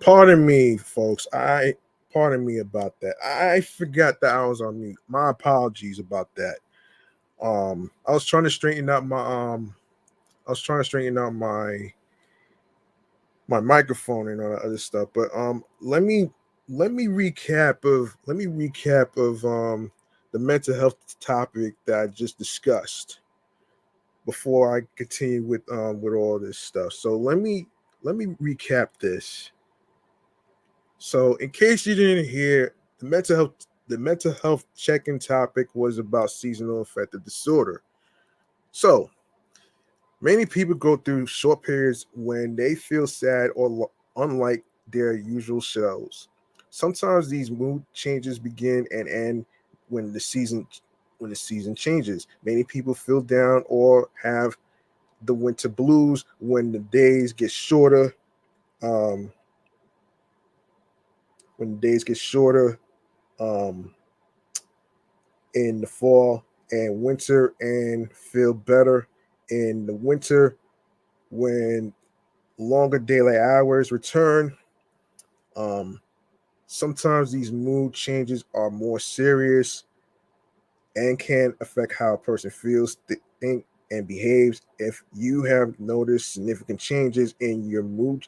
Pardon me, folks. Pardon me about that. I forgot that I was on mute. My apologies about that. I was trying to straighten out my microphone and all that other stuff. But let me recap of the mental health topic that I just discussed before I continue with all this stuff. So let me recap this. So in case you didn't hear, the mental health check-in topic was about seasonal affective disorder. So many people go through short periods when they feel sad or unlike their usual selves. Sometimes these mood changes begin and end when the season changes. Many people feel down or have the winter blues when the days get shorter. Um, when the days get shorter um, in the fall and winter, and feel better in the winter when longer daylight hours return. Um, Sometimes these mood changes are more serious and can affect how a person feels, think, and behaves. If you have noticed significant changes in your mood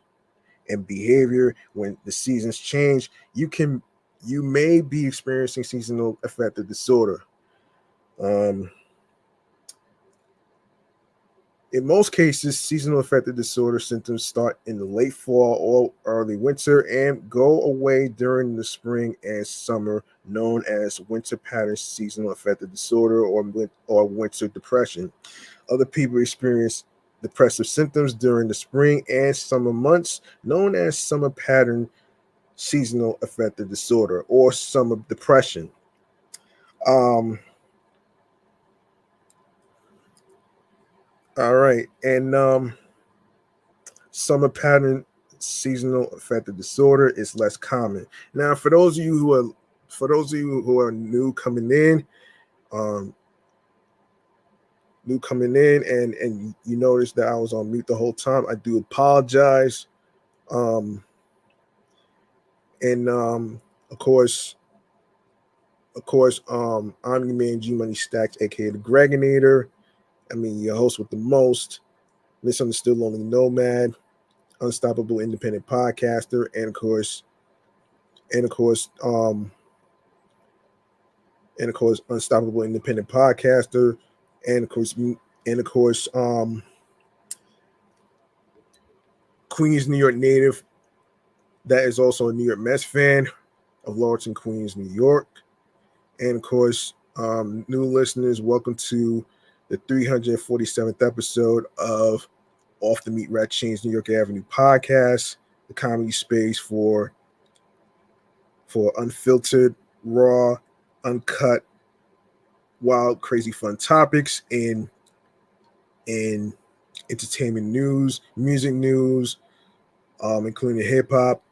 and behavior when the seasons change, you may be experiencing seasonal affective disorder. Um, In most cases, seasonal affective disorder symptoms start in the late fall or early winter and go away during the spring and summer, known as winter pattern seasonal affective disorder or winter depression. Other people experience depressive symptoms during the spring and summer months, known as summer pattern seasonal affective disorder or summer depression. Um, all right, and summer pattern seasonal affective disorder is less common. Now, for those of you who are um, and you notice that I was on mute the whole time, I do apologize. Um, and of course, I'm your man G Money Stacks, aka the Gregonator. I mean, your host with the most, misunderstood lonely nomad, unstoppable independent podcaster, and of course, unstoppable independent podcaster, and of course, Queens, New York native that is also a New York Mets fan of Lawrence, Queens, New York, and of course, new listeners, welcome to the 347th episode of Off the Meat Rat Chainz New York Avenue podcast, the comedy space for unfiltered, raw, uncut, wild, crazy, fun topics in entertainment news, music news, including hip hop,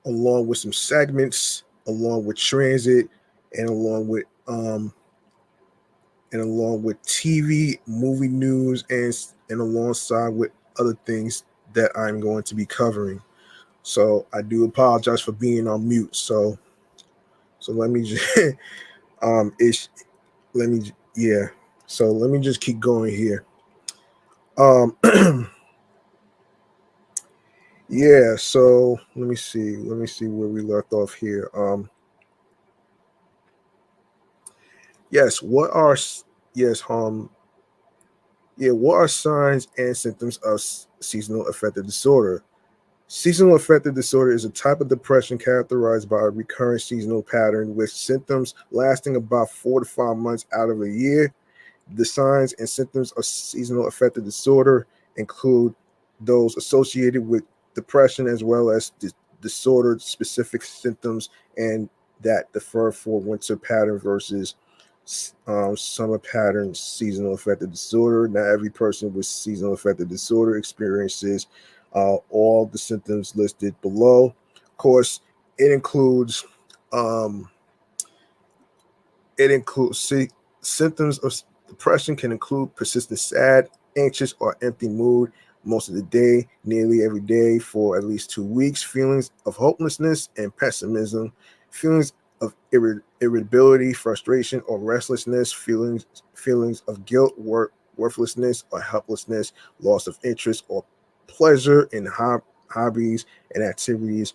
along with some segments, along with transit, and along with TV, movie news, and alongside with other things that I'm going to be covering. So I do apologize for being on mute. So let me just let me yeah. So let me just keep going here. Um Yeah, so let me see. Let me see where we left off here. Yes, what are yes, what are signs and symptoms of seasonal affective disorder? Seasonal affective disorder is a type of depression characterized by a recurrent seasonal pattern with symptoms lasting about 4 to 5 months out of a year. The signs and symptoms of seasonal affective disorder include those associated with depression as well as disorder specific symptoms and that differ for winter pattern versus summer pattern seasonal affective disorder. Not every person with seasonal affective disorder experiences all the symptoms listed below. Of course, it includes um, symptoms of depression can include persistent anxious or empty mood most of the day, nearly every day for at least 2 weeks, feelings of hopelessness and pessimism, feelings of irritability, frustration, or restlessness, feelings of guilt, worthlessness, or helplessness, loss of interest or pleasure in hobbies and activities,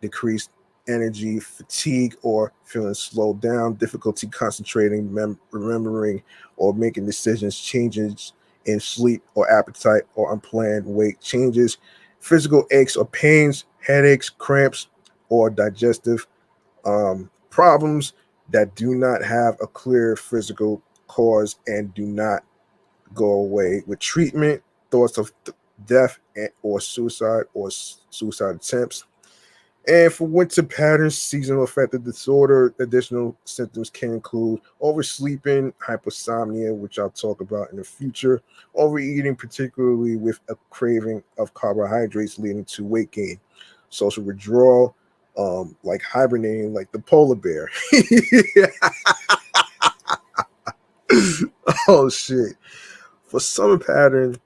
decreased energy, fatigue, or feeling slowed down, difficulty concentrating, remembering, or making decisions, changes in sleep or appetite, or unplanned weight changes, physical aches or pains, headaches, cramps, or digestive problems that do not have a clear physical cause and do not go away with treatment, thoughts of death or suicide attempts. And for winter patterns, seasonal affective disorder, additional symptoms can include oversleeping, hypersomnia, which I'll talk about in the future, overeating, particularly with a craving of carbohydrates leading to weight gain, social withdrawal, like hibernating, like the polar bear. Oh, shit. For summer pattern,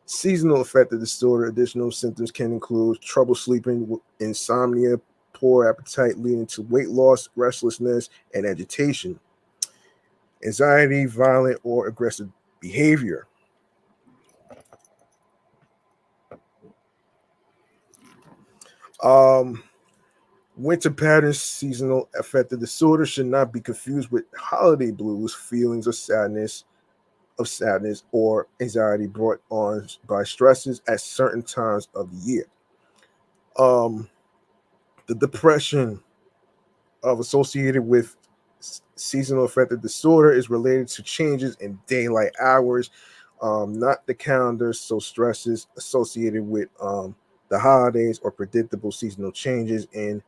seasonal affective disorder, additional symptoms can include trouble sleeping, insomnia, poor appetite leading to weight loss, restlessness, and agitation, anxiety, violent or aggressive behavior. Um, Winter patterns, seasonal affective disorder should not be confused with holiday blues, feelings of sadness or anxiety brought on by stresses at certain times of the year. Um, the depression associated with seasonal affective disorder is related to changes in daylight hours, not the calendar. So stresses associated with the holidays or predictable seasonal changes in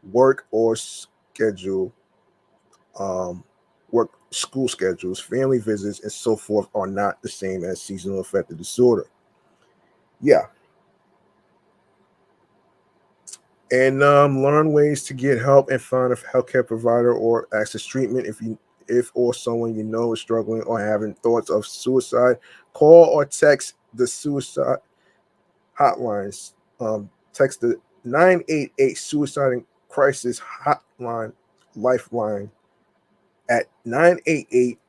work or schedule, um, work school schedules, family visits, and so forth are not the same as seasonal affective disorder. Yeah, and learn ways to get help and find a healthcare provider or access treatment if or someone you know is struggling or having thoughts of suicide. Call or text the suicide hotlines. Text the 988 suicide and crisis hotline lifeline at 988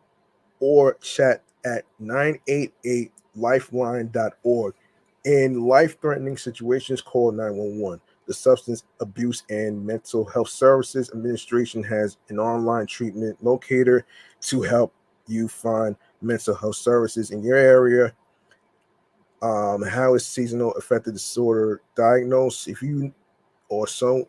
or chat at 988lifeline.org. In life threatening situations, call 911. The Substance Abuse and Mental Health Services Administration has an online treatment locator to help you find mental health services in your area. How is seasonal affective disorder diagnosed? If you or someone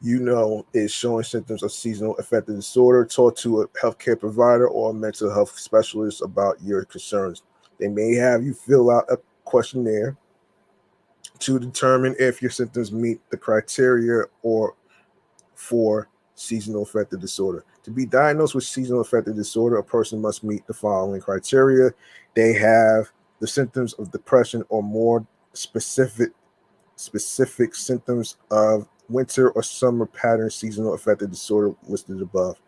you know is showing symptoms of seasonal affective disorder, talk to a healthcare provider or a mental health specialist about your concerns. They may have you fill out a questionnaire to determine if your symptoms meet the criteria or for seasonal affective disorder. To be diagnosed with seasonal affective disorder, a person must meet the following criteria. They have the symptoms of depression or more specific symptoms of winter or summer pattern seasonal affective disorder listed above.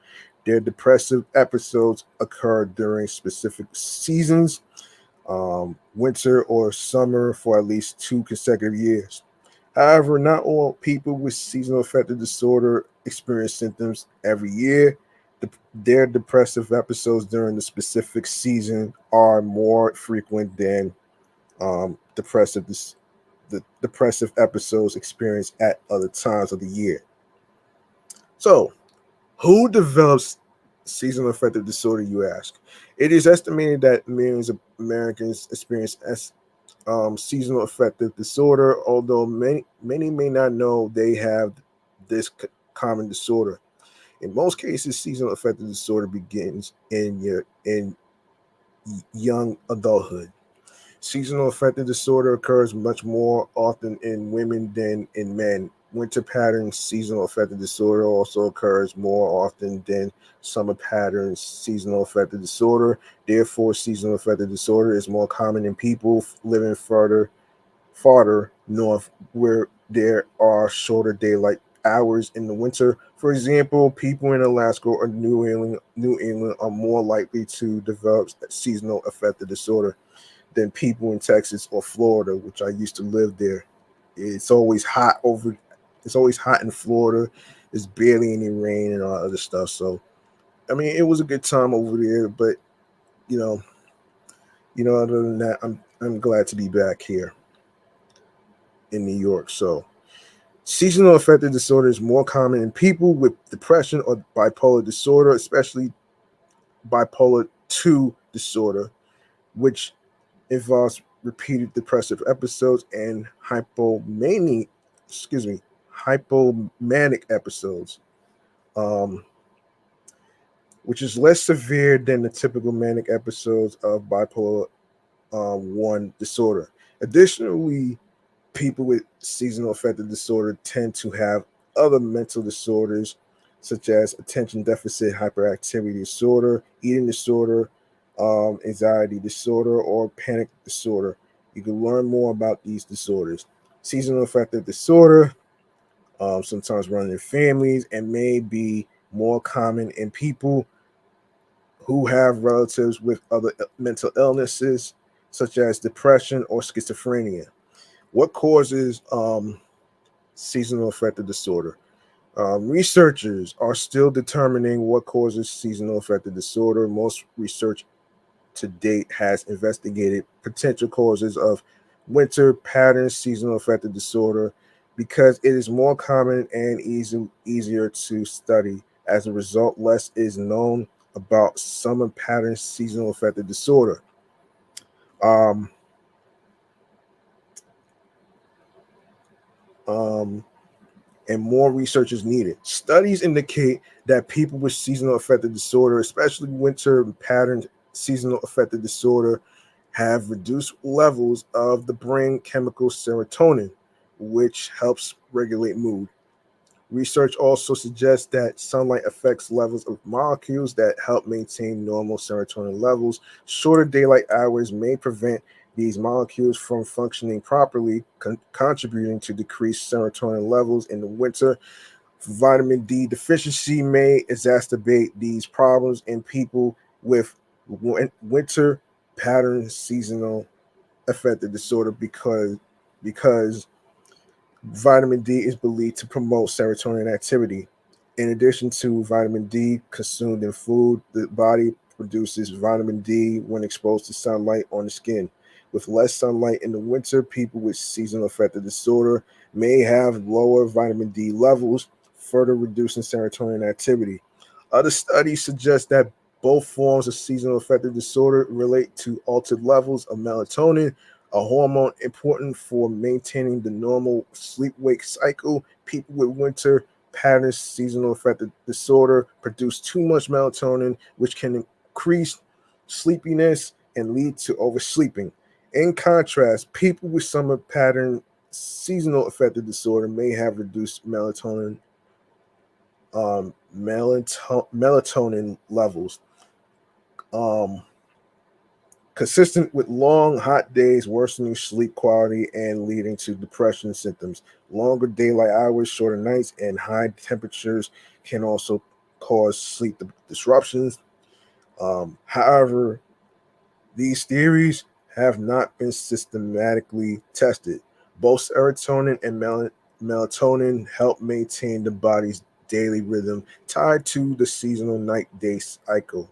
Their depressive episodes occur during specific seasons, winter or summer, for at least 2 consecutive years. However, not all people with seasonal affective disorder experience symptoms every year. Their depressive episodes during the specific season are more frequent than depressive the depressive episodes experienced at other times of the year. So, who develops seasonal affective disorder, you ask? It is estimated that millions of Americans experience seasonal affective disorder, although many may not know they have this common disorder. In most cases, seasonal affective disorder begins in young adulthood. Seasonal affective disorder occurs much more often in women than in men. Winter pattern seasonal affective disorder also occurs more often than summer pattern seasonal affective disorder. Therefore, seasonal affective disorder is more common in people living farther north where there are shorter daylight hours in the winter. For example, people in Alaska or New England are more likely to develop seasonal affective disorder than people in Texas or Florida, which I used to live there. It's always hot over. It's always hot in Florida. There's barely any rain and all other stuff. So I mean, it was a good time over there. But you know, other than that, I'm glad to be back here in New York. So seasonal affective disorder is more common in people with depression or bipolar disorder, especially bipolar 2 disorder, which involves repeated depressive episodes and hypomanic episodes, um, which is less severe than the typical manic episodes of bipolar 1 disorder. Additionally, people with seasonal affective disorder tend to have other mental disorders such as attention deficit hyperactivity disorder, eating disorder, anxiety disorder, or panic disorder. You can learn more about these disorders. Seasonal affective disorder sometimes run in families and may be more common in people who have relatives with other mental illnesses such as depression or schizophrenia. What causes seasonal affective disorder? Researchers are still determining what causes seasonal affective disorder. Most research to date has investigated potential causes of winter pattern seasonal affective disorder because it is more common and easier to study. As a result, less is known about summer pattern seasonal affective disorder. Um, um, and more research is needed. Studies indicate that people with seasonal affective disorder, especially winter pattern seasonal affective disorder, have reduced levels of the brain chemical serotonin, which helps regulate mood. Research also suggests that sunlight affects levels of molecules that help maintain normal serotonin levels. Shorter daylight hours may prevent these molecules from functioning properly, contributing to decreased serotonin levels in the winter. Vitamin D deficiency may exacerbate these problems in people with winter pattern seasonal affective disorder because vitamin D is believed to promote serotonin activity. In addition to vitamin D consumed in food, the body produces vitamin D when exposed to sunlight on the skin. With less sunlight in the winter, people with seasonal affective disorder may have lower vitamin D levels, further reducing serotonin activity. Other studies suggest that both forms of seasonal affective disorder relate to altered levels of melatonin, a hormone important for maintaining the normal sleep wake cycle. People with winter pattern seasonal affective disorder produce too much melatonin, which can increase sleepiness and lead to oversleeping. In contrast, people with summer pattern seasonal affective disorder may have reduced melatonin levels. Um, Consistent with long, hot days, worsening sleep quality and leading to depression symptoms. Longer daylight hours, shorter nights, and high temperatures can also cause sleep disruptions. However, these theories have not been systematically tested. Both serotonin and melatonin help maintain the body's daily rhythm tied to the seasonal night day cycle.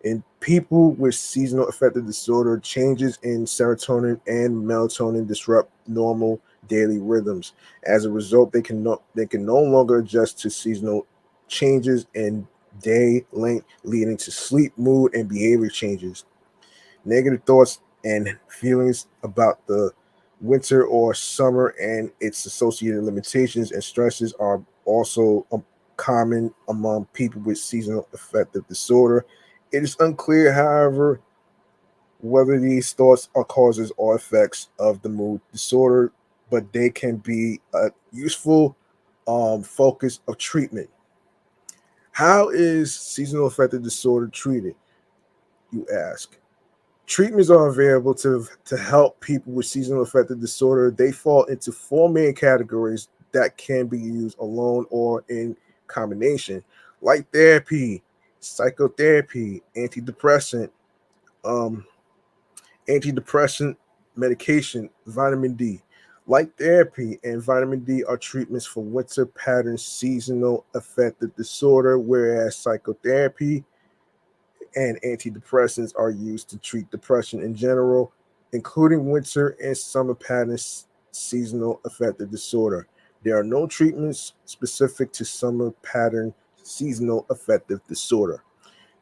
In people with seasonal affective disorder, changes in serotonin and melatonin disrupt normal daily rhythms. As a result, they can no longer adjust to seasonal changes in day length, leading to sleep, mood, and behavior changes. Negative thoughts and feelings about the winter or summer and its associated limitations and stresses are also common among people with seasonal affective disorder. It is unclear, however, whether these thoughts are causes or effects of the mood disorder, but they can be a useful focus of treatment. How is seasonal affective disorder treated, you ask? Treatments are available to help people with seasonal affective disorder. They fall into four main categories that can be used alone or in combination. Light therapy, psychotherapy, um, antidepressant medication, vitamin D. Light therapy and vitamin D are treatments for winter pattern seasonal affective disorder, whereas psychotherapy and antidepressants are used to treat depression in general, including winter and summer pattern seasonal affective disorder. There are no treatments specific to summer pattern seasonal affective disorder.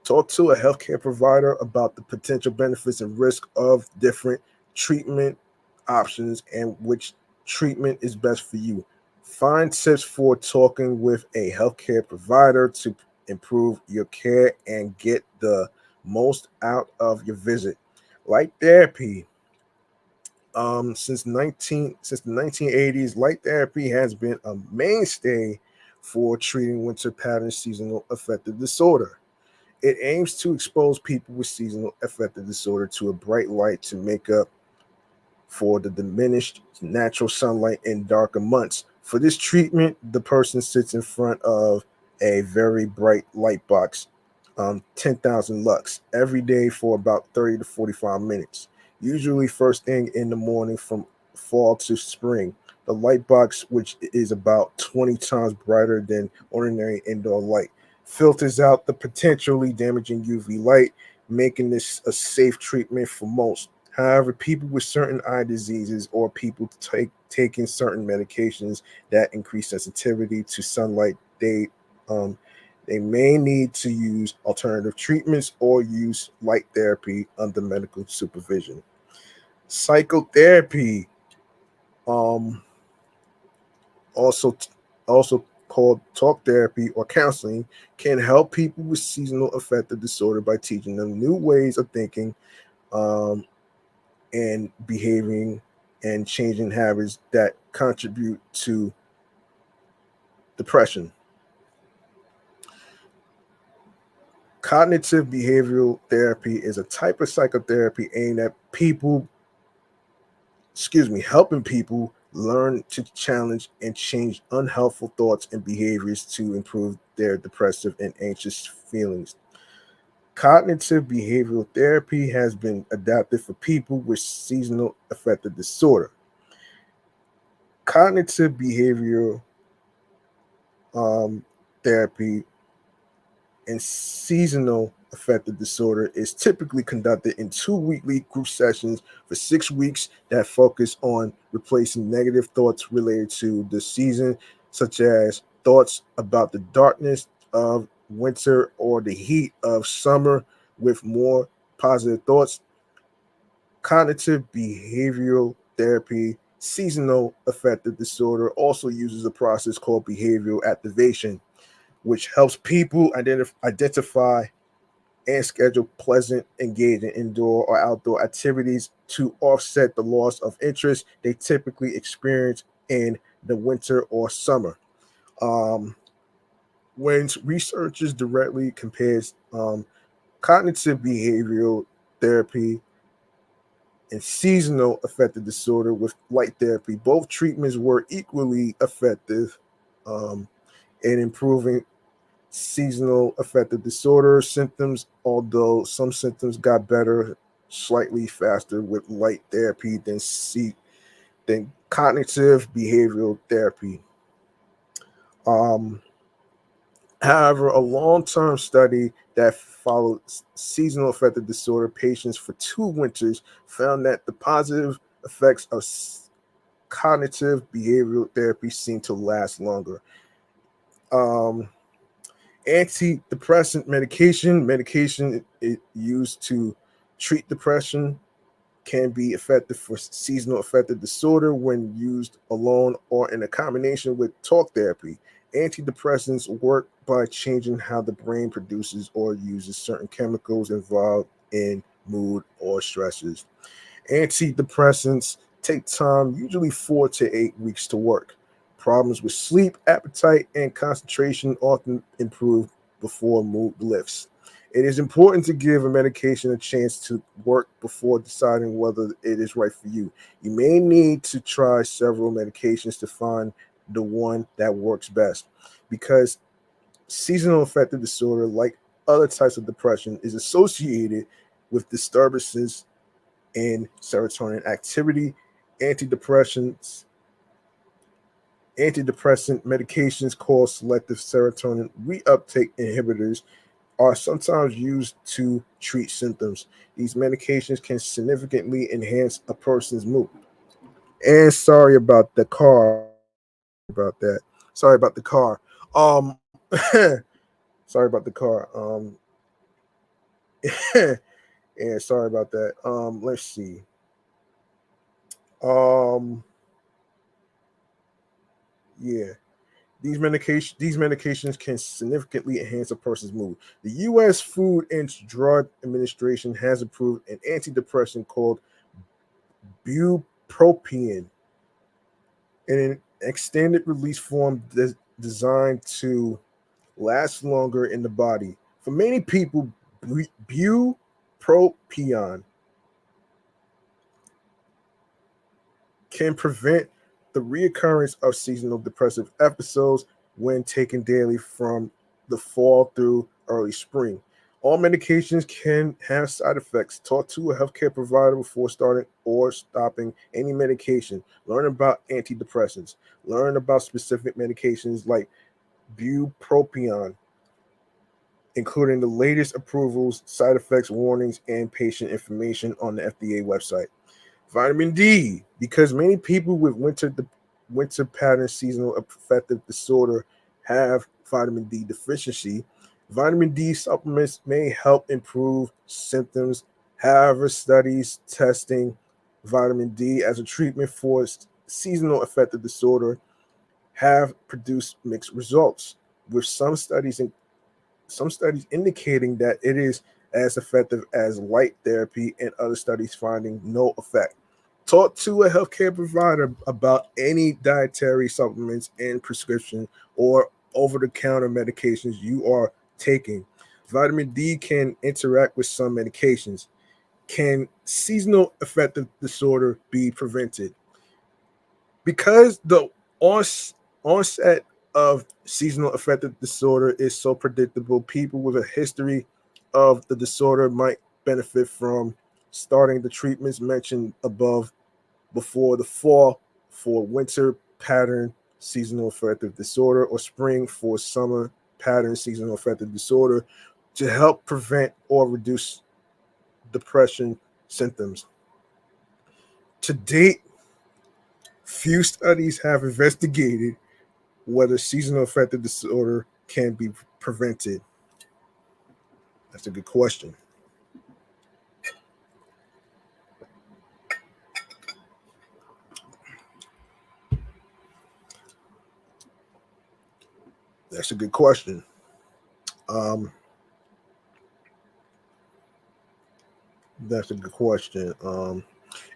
Talk to a healthcare provider about the potential benefits and risk of different treatment options and which treatment is best for you. Find tips for talking with a healthcare provider to improve your care and get the most out of your visit. Light therapy. Since the 1980s, light therapy has been a mainstay for treating winter pattern seasonal affective disorder. It aims to expose people with seasonal affective disorder to a bright light to make up for the diminished natural sunlight in darker months. For this treatment, the person sits in front of a very bright light box, 10,000 lux, every day for about 30 to 45 minutes, usually first thing in the morning from fall to spring. The light box, which is about 20 times brighter than ordinary indoor light, filters out the potentially damaging UV light, making this a safe treatment for most. However, people with certain eye diseases or people taking certain medications that increase sensitivity to sunlight, um, they may need to use alternative treatments or use light therapy under medical supervision. Psychotherapy, um, also also called talk therapy or counseling, can help people with seasonal affective disorder by teaching them new ways of thinking, um, and behaving and changing habits that contribute to depression. Cognitive behavioral therapy is a type of psychotherapy aimed at helping people learn to challenge and change unhelpful thoughts and behaviors to improve their depressive and anxious feelings. Cognitive behavioral therapy has been adapted for people with seasonal affective disorder. Cognitive behavioral therapy and seasonal affective disorder is typically conducted in 2 weekly group sessions for 6 weeks that focus on replacing negative thoughts related to the season, such as thoughts about the darkness of winter or the heat of summer, with more positive thoughts. Cognitive behavioral therapy, seasonal affective disorder, also uses a process called behavioral activation, which helps people identify and schedule pleasant, engaging indoor or outdoor activities to offset the loss of interest they typically experience in the winter or summer. Um, when researchers directly compares cognitive behavioral therapy and seasonal affective disorder with light therapy, both treatments were equally effective in improving seasonal affective disorder symptoms, although some symptoms got better slightly faster with light therapy than cognitive behavioral therapy. Um, However, a long-term study that followed seasonal affective disorder patients for 2 winters found that the positive effects of cognitive behavioral therapy seemed to last longer. Um, Antidepressant medication used to treat depression can be effective for seasonal affective disorder when used alone or in a combination with talk therapy. Antidepressants work by changing how the brain produces or uses certain chemicals involved in mood or stresses. Antidepressants take time, usually 4 to 8 weeks, to work. Problems with sleep, appetite, and concentration often improve before mood lifts. It is important to give a medication a chance to work before deciding whether it is right for you. You may need to try several medications to find the one that works best, because Seasonal affective disorder, like other types of depression, is associated with disturbances in serotonin activity. Antidepressant medications called selective serotonin reuptake inhibitors are sometimes used to treat symptoms. These medications can significantly enhance a person's mood. And sorry about the car. About that. Sorry about the car. Sorry about the car. And sorry about that. Let's see. Um, yeah. These medications can significantly enhance a person's mood. The U.S. Food and Drug Administration has approved an antidepressant called bupropion in an extended release form designed to last longer in the body. For many people, bupropion can prevent the reoccurrence of seasonal depressive episodes when taken daily from the fall through early spring. All medications can have side effects. Talk to a healthcare provider before starting or stopping any medication. Learn about antidepressants. Learn about specific medications like bupropion, including the latest approvals, side effects, warnings, and patient information on the FDA website. Vitamin D, because many people with winter pattern seasonal affective disorder have vitamin D deficiency. Vitamin D supplements may help improve symptoms. However, studies testing vitamin D as a treatment for seasonal affective disorder have produced mixed results, with some studies indicating that it is as effective as light therapy and other studies finding no effect. Talk to a healthcare provider about any dietary supplements and prescription or over-the-counter medications you are taking. Vitamin D can interact with some medications. Can seasonal affective disorder be prevented? Because the onset of seasonal affective disorder is so predictable, people with a history of the disorder might benefit from starting the treatments mentioned above before the fall for winter pattern seasonal affective disorder or spring for summer pattern seasonal affective disorder to help prevent or reduce depression symptoms. To date, few studies have investigated whether seasonal affective disorder can be prevented. That's a good question. That's a good question. Um, that's a good question.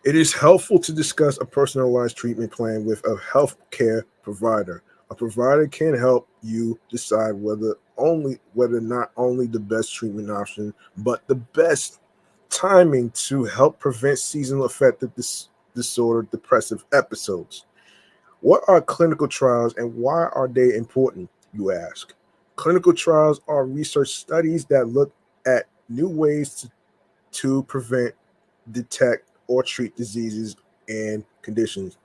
It is helpful to discuss a personalized treatment plan with a healthcare provider. A provider can help you decide whether not only the best treatment option, but the best timing to help prevent seasonal affective disorder depressive episodes. What are clinical trials and why are they important, you ask? Clinical trials are research studies that look at new ways to prevent, detect, or treat diseases and conditions.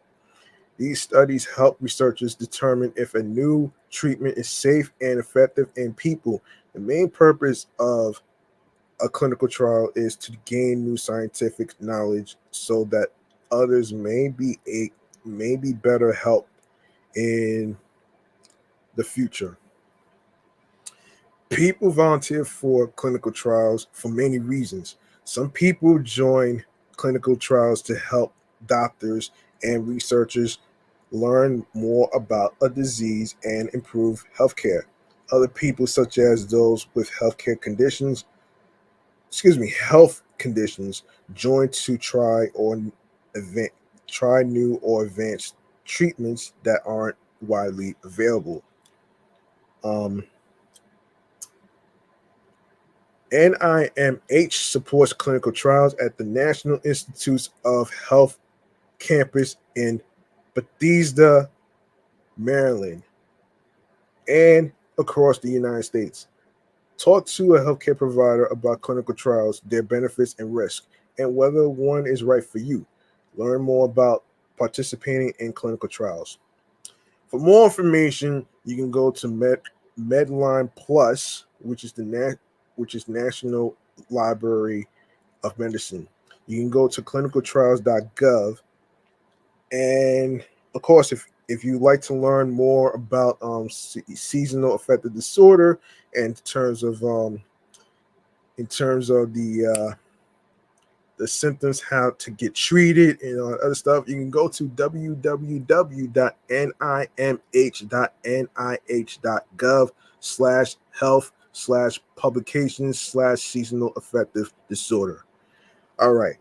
These studies help researchers determine if a new treatment is safe and effective in people. The main purpose of a clinical trial is to gain new scientific knowledge so that others may be better helped in the future. People volunteer for clinical trials for many reasons. Some people join clinical trials to help doctors and researchers learn more about a disease and improve healthcare. Other people, such as those with health conditions, join to event, try new or advanced treatments that aren't widely available. Um, NIMH supports clinical trials at the National Institutes of Health campus in Bethesda, Maryland, and across the United States. Talk to a healthcare provider about clinical trials, their benefits and risks, and whether one is right for you. Learn more about participating in clinical trials. For more information, you can go to Medline Plus, which is National Library of Medicine. You can go to clinicaltrials.gov, and of course, if you'd like to learn more about seasonal affective disorder in terms of the symptoms, how to get treated, and other stuff, you can go to www.nih.gov/health/publications/seasonal affective disorder. All right.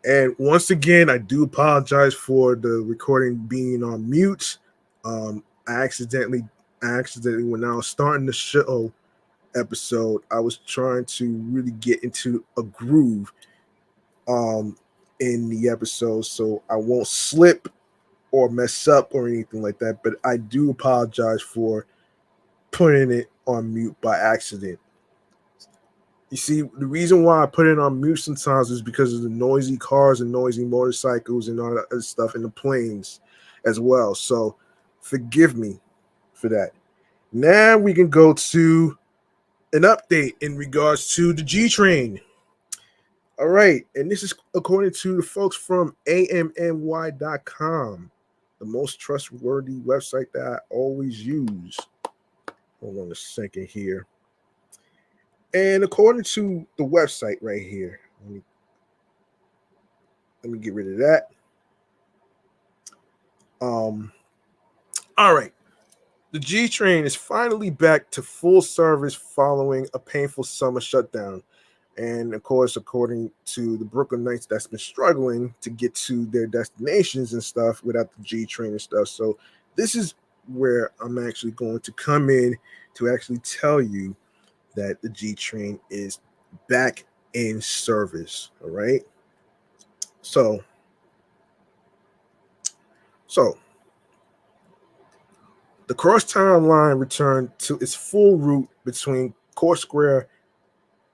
And once again, I do apologize for the recording being on mute. I accidentally, when I was starting the show episode, I was trying to really get into a groove in the episode, so I won't slip or mess up or anything like that. But I do apologize for putting it on mute by accident. You see, the reason why I put it on mute sometimes is because of the noisy cars and noisy motorcycles and all that other stuff, and the planes as well. So forgive me for that. Now we can go to an update in regards to the G Train. All right, and this is according to the folks from AMNY.com, the most trustworthy website that I always use. Hold on a second here. And according to the website right here, let me get rid of that. All right. The G Train is finally back to full service following a painful summer shutdown. And of course, according to the Brooklyn Knights, that's been struggling to get to their destinations and stuff without the G Train and stuff. So this is where I'm actually going to come in to actually tell you that the G Train is back in service. All right. So the crosstown line returned to its full route between Court Square,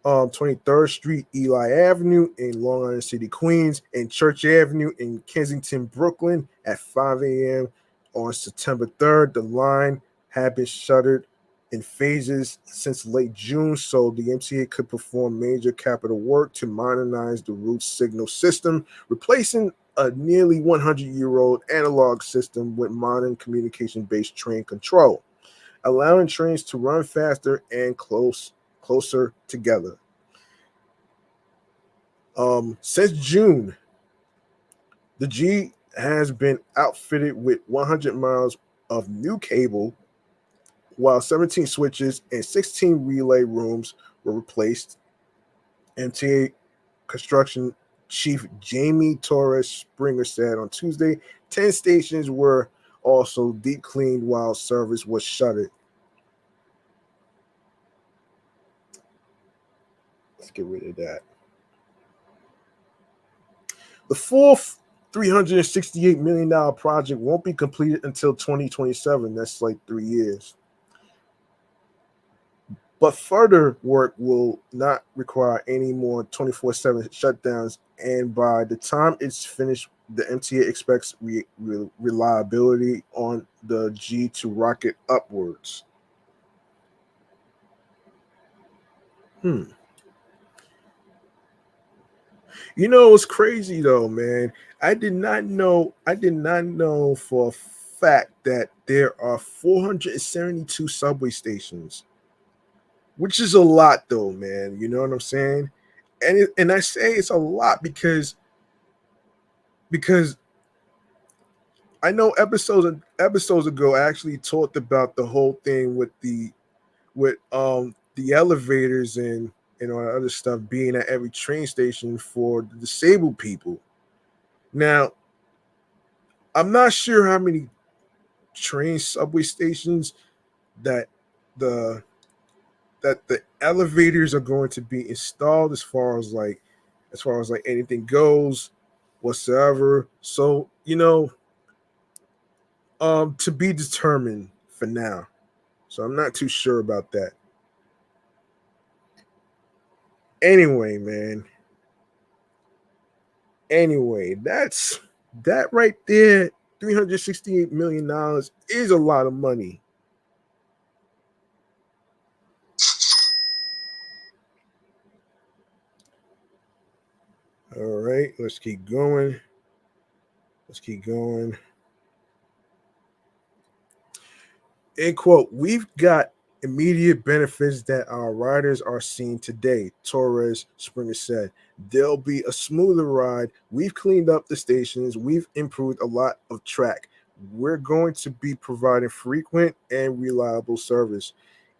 23rd Street, Eli Avenue in Long Island City, Queens, and Church Avenue in Kensington, Brooklyn at 5 a.m. on September 3rd. The line had been shuttered in phases since late June, so the MTA could perform major capital work to modernize the route's signal system, replacing a nearly 100-year-old analog system with modern communication-based train control, allowing trains to run faster and closer together. Since June, the G has been outfitted with 100 miles of new cable, while 17 switches and 16 relay rooms were replaced. MTA construction chief Jamie Torres Springer said on Tuesday 10 stations were also deep cleaned while service was shuttered. Let's get rid of that. The full $368 million project won't be completed until 2027. That's like 3 years. But further work will not require any more 24/7 shutdowns. And by the time it's finished, the MTA expects reliability on the G to rocket upwards. You know, it's crazy though, man. I did not know for a fact that there are 472 subway stations, which is a lot though, man. You know what I'm saying? And I say it's a lot because I know episodes ago I actually talked about the whole thing with the elevators and all that other stuff being at every train station for the disabled people. Now, I'm not sure how many train subway stations that the elevators are going to be installed as far as like anything goes whatsoever. So, to be determined for now. So I'm not too sure about that. Anyway, man. Anyway, that right there. $368 million is a lot of money. All right, let's keep going. Let's keep going. End quote. We've got immediate benefits that our riders are seeing today, Torres Springer said. There'll be a smoother ride. We've cleaned up the stations. We've improved a lot of track. We're going to be providing frequent and reliable service.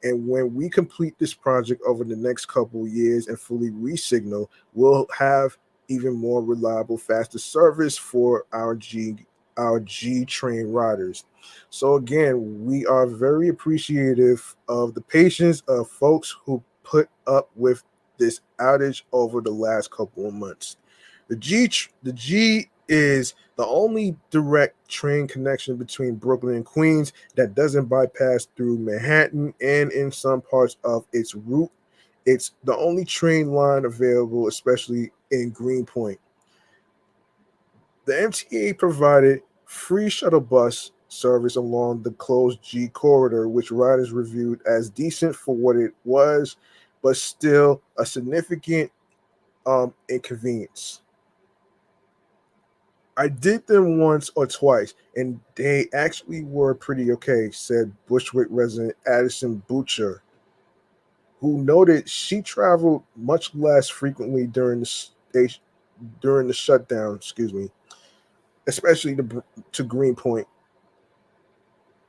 And when we complete this project over the next couple of years and fully re-signal, we'll have even more reliable, faster service for our G train riders. So again, we are very appreciative of the patience of folks who put up with this outage over the last couple of months. The G is the only direct train connection between Brooklyn and Queens that doesn't bypass through Manhattan, and in some parts of its route, it's the only train line available, especially in Greenpoint. The MTA provided free shuttle bus service along the closed G corridor, which riders reviewed as decent for what it was, but still a significant inconvenience. I did them once or twice, and they actually were pretty okay, said Bushwick resident Addison Butcher, who noted she traveled much less frequently during the shutdown, especially to Greenpoint.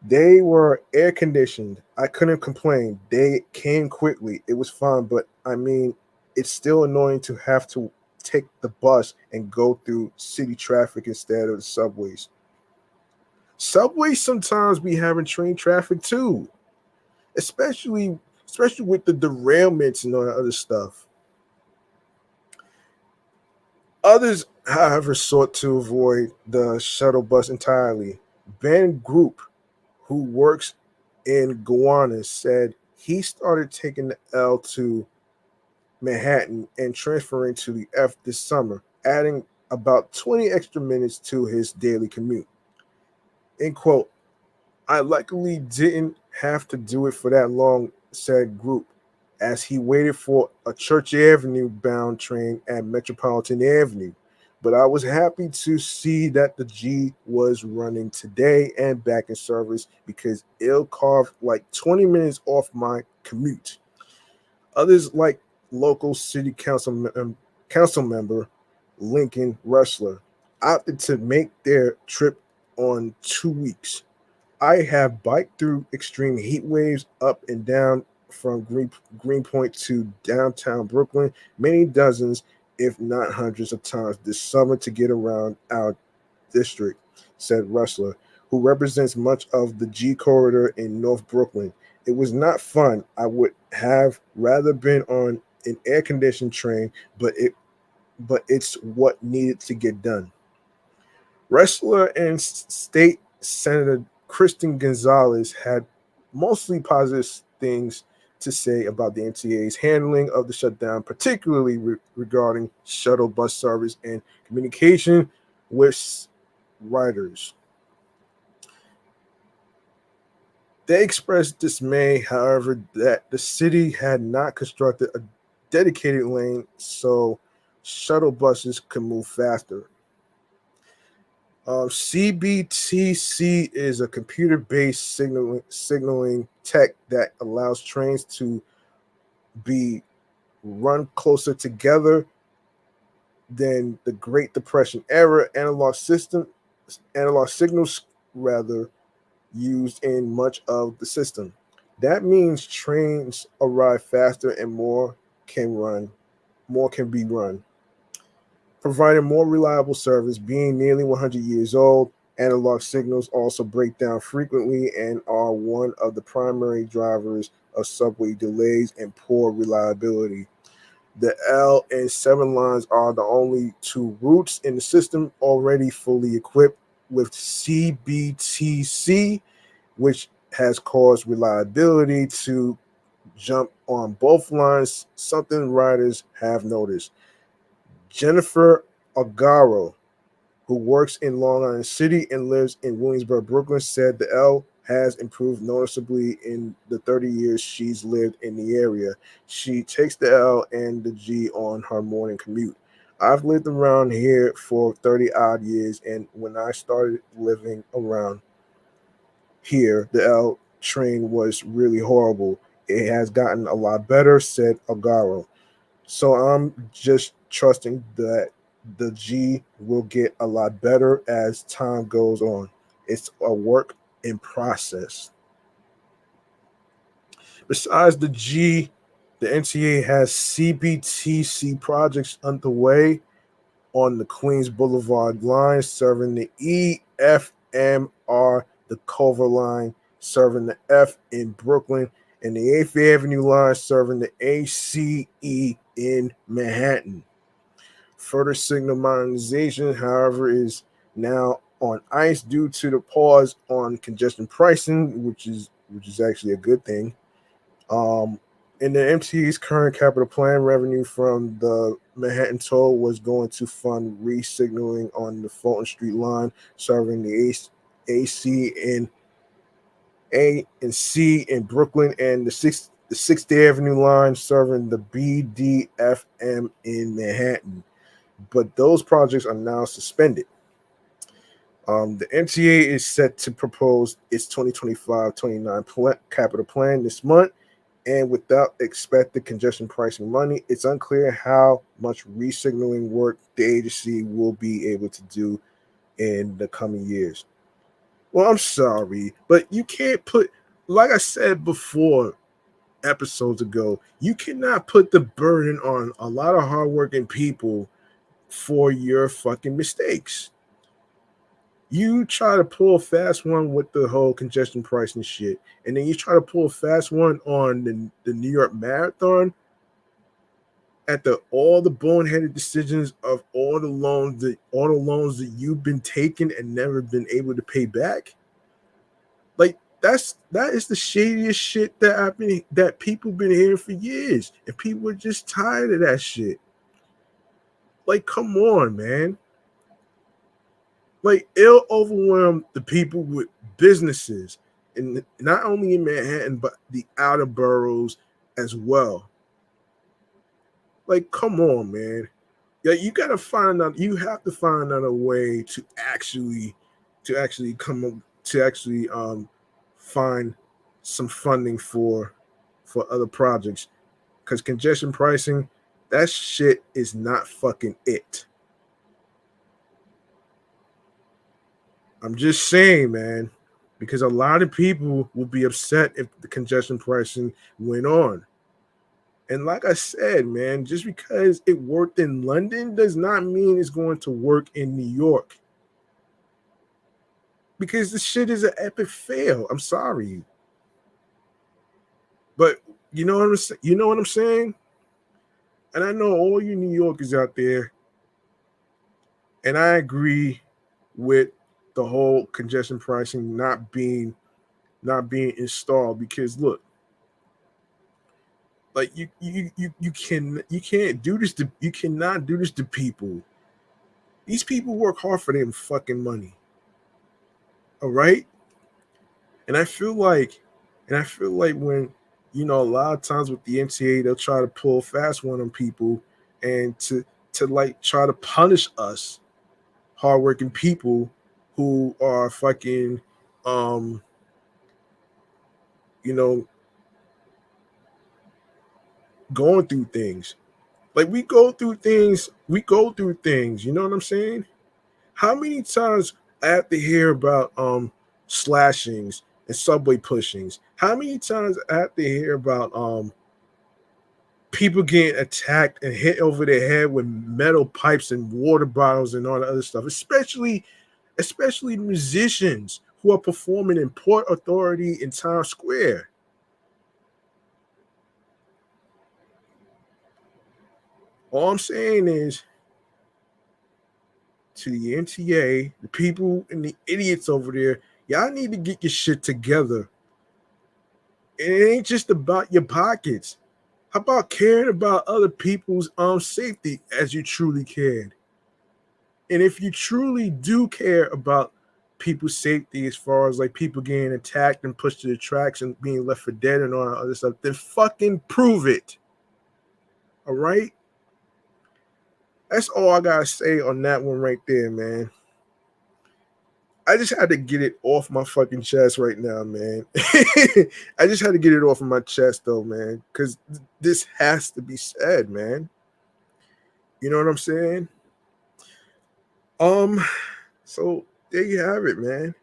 They were air conditioned. I couldn't complain. They came quickly. It was fun, but I mean, it's still annoying to have to take the bus and go through city traffic instead of the subways. Subways sometimes be having train traffic too, especially with the derailments and all that other stuff. Others, however, sought to avoid the shuttle bus entirely. Ben Group, who works in Gowanus, said he started taking the L to Manhattan and transferring to the F this summer, adding about 20 extra minutes to his daily commute. End quote. I luckily didn't have to do it for that long, said Group, as he waited for a Church Avenue bound train at Metropolitan Avenue. But I was happy to see that the G was running today and back in service because it'll carve like 20 minutes off my commute. Others, like local city council member Lincoln Rustler, opted to make their trip on 2 weeks. I have biked through extreme heat waves up and down from Greenpoint to downtown Brooklyn many dozens, if not hundreds of times this summer to get around our district, said Rustler, who represents much of the G corridor in North Brooklyn. It was not fun. I would have rather been on an air conditioned train, but it's what needed to get done. Wrestler and State Senator Kristen Gonzalez had mostly positive things to say about the MTA's handling of the shutdown, particularly regarding shuttle bus service and communication with riders. They expressed dismay, however, that the city had not constructed a dedicated lane so shuttle buses could move faster. CBTC is a computer-based signaling tech that allows trains to be run closer together than the Great Depression era analog signals rather used in much of the system. That means trains arrive faster and more can be run, providing more reliable service. Being nearly 100 years old, analog signals also break down frequently and are one of the primary drivers of subway delays and poor reliability. The L and 7 lines are the only two routes in the system already fully equipped with CBTC, which has caused reliability to jump on both lines, something riders have noticed. Jennifer Agaro, who works in Long Island City and lives in Williamsburg, Brooklyn, said the L has improved noticeably in the 30 years she's lived in the area. She takes the L and the G on her morning commute. I've lived around here for 30 odd years, and when I started living around here, the L train was really horrible. It has gotten a lot better, said Agaro. So I'm just trusting that the G will get a lot better as time goes on. It's a work in process. Besides the G, the NTA has CBTC projects underway on the Queens Boulevard line, serving the EFMR, the Culver line, serving the F in Brooklyn, and the 8th Avenue line, serving the ACE in Manhattan. Further signal modernization, however, is now on ice due to the pause on congestion pricing, which is actually a good thing. Um, in the MTA's current capital plan, revenue from the Manhattan toll was going to fund re-signaling on the Fulton Street line, serving the AC and A and C in Brooklyn, and the Sixth Avenue line, serving the BDFM in Manhattan. But those projects are now suspended. The MTA is set to propose its 2025-29 capital plan this month, and without expected congestion pricing money, it's unclear how much resignaling work the agency will be able to do in the coming years. Well, I'm sorry, but you can't put, like I said before, episodes ago, you cannot put the burden on a lot of hardworking people for your fucking mistakes. You try to pull a fast one with the whole congestion pricing shit, and then you try to pull a fast one on the New York Marathon at the all the boneheaded decisions of all the loans that you've been taking and never been able to pay back. Like that is the shadiest shit that people been hearing for years, and people are just tired of that shit. Like, come on, man. Like, it'll overwhelm the people with businesses, and not only in Manhattan but the outer boroughs as well. Like, come on, man. Yeah, you have to find out a way to actually come up to actually find some funding for other projects, because congestion pricing, that shit is not fucking it. I'm just saying, man, because a lot of people will be upset if the congestion pricing went on. And like I said, man, just because it worked in London does not mean it's going to work in New York. Because the shit is an epic fail. I'm sorry. But you know what I'm saying? And I know all you New Yorkers out there, and I agree with the whole congestion pricing not being installed, because look, like you can't do this to you cannot do this to people. These people work hard for them fucking money. All right? And I feel like when a lot of times with the MTA, they'll try to pull fast one on people, and to like try to punish us hardworking people who are fucking um you know going through things. Like, we go through things, you know what I'm saying? How many times I have to hear about slashings and subway pushings? How many times I have to hear about people getting attacked and hit over their head with metal pipes and water bottles and all the other stuff, especially musicians who are performing in Port Authority in Times Square. All I'm saying is, to the MTA, the people and the idiots over there, y'all need to get your shit together It ain't just about your pockets. How about caring about other people's safety as you truly cared? And if you truly do care about people's safety, as far as like people getting attacked and pushed to the tracks and being left for dead and all that other stuff, then fucking prove it. All right? That's all I gotta say on that one right there, man. I just had to get it off my fucking chest right now, man. I just had to get it off of my chest though, man, because this has to be said, man. You know what I'm saying? So there you have it, man.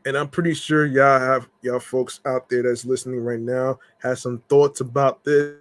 And I'm pretty sure y'all folks out there that's listening right now has some thoughts about this.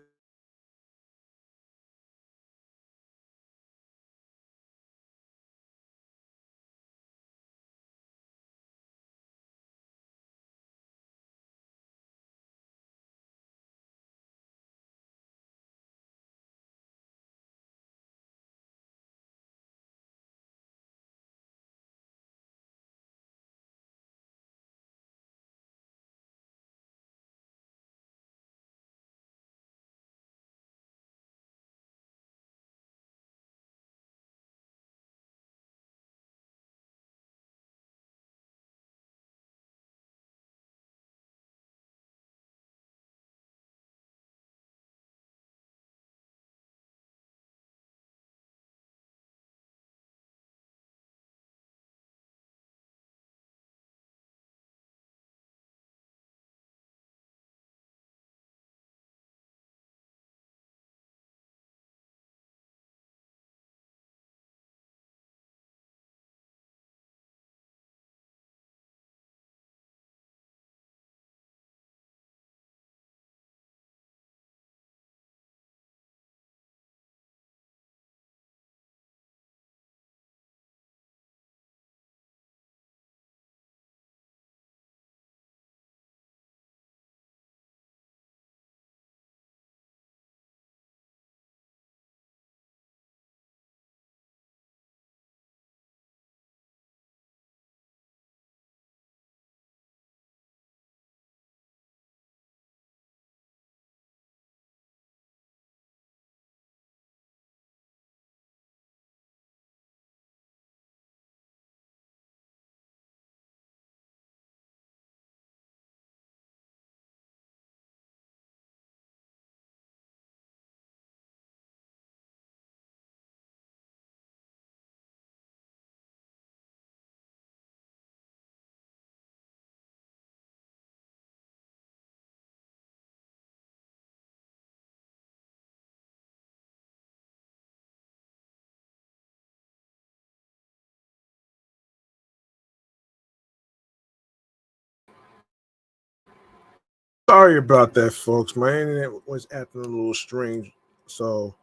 Sorry about that, folks. My internet was acting a little strange, so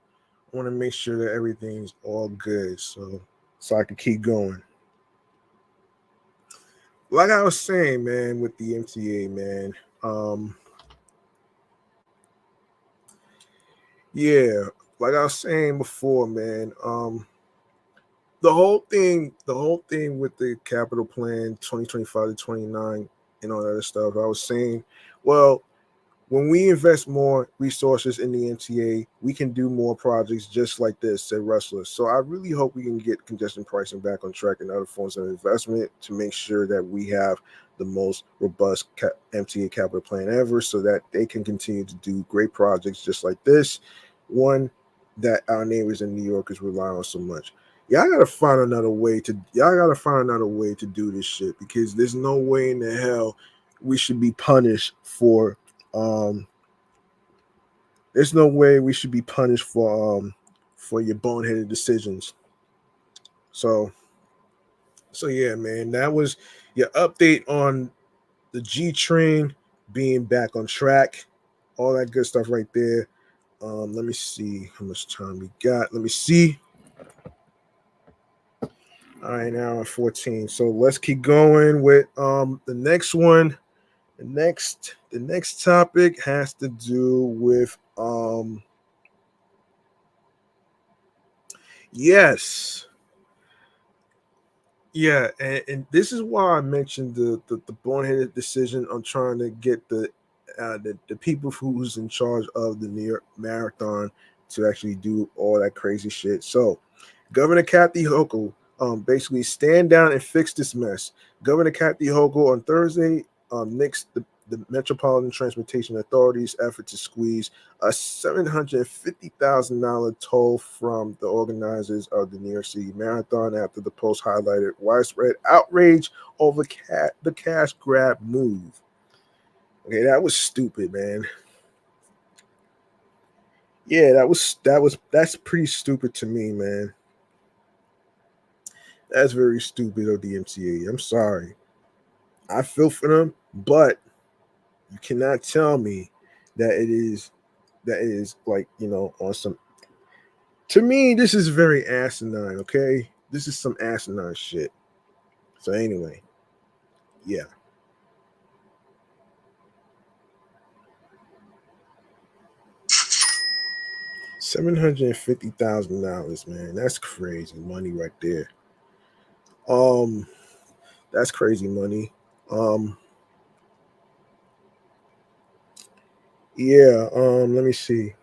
I want to make sure that everything's all good, so I can keep going. Like I was saying, man, with the MTA, man. Yeah, like I was saying before, man. The whole thing with the capital plan 2025 to 29 and all that other stuff. I was saying, well, when we invest more resources in the MTA, we can do more projects just like this, said Rustler. So I really hope we can get congestion pricing back on track and other forms of investment to make sure that we have the most robust MTA capital plan ever so that they can continue to do great projects just like this, one that our neighbors in New York is relying on so much. Y'all gotta find another way to do this shit because there's no way in the hell we should be punished for um, there's no way we should be punished for your boneheaded decisions. So yeah, man, that was your update on the G train being back on track, all that good stuff right there. Let me see how much time we got. Let me see. All right, now at 14. So let's keep going with the next one. The next topic has to do with yes. Yeah, and this is why I mentioned the boneheaded decision on trying to get the people who's in charge of the New York Marathon to actually do all that crazy shit. So, Governor Kathy Hochul basically stand down and fix this mess. Governor Kathy Hochul on Thursday nixed the Metropolitan Transportation Authority's effort to squeeze a $750,000 toll from the organizers of the New York City Marathon after the post highlighted widespread outrage over the cash grab move. Okay, that was stupid, man. Yeah, that's pretty stupid to me, man. That's very stupid of the MTA. I'm sorry. I feel for them, but you cannot tell me that it is like, on some, to me, this is very asinine, okay? This is some asinine shit. So anyway, yeah. $750,000, man. That's crazy money right there. Um, that's crazy money. Um, yeah, let me see.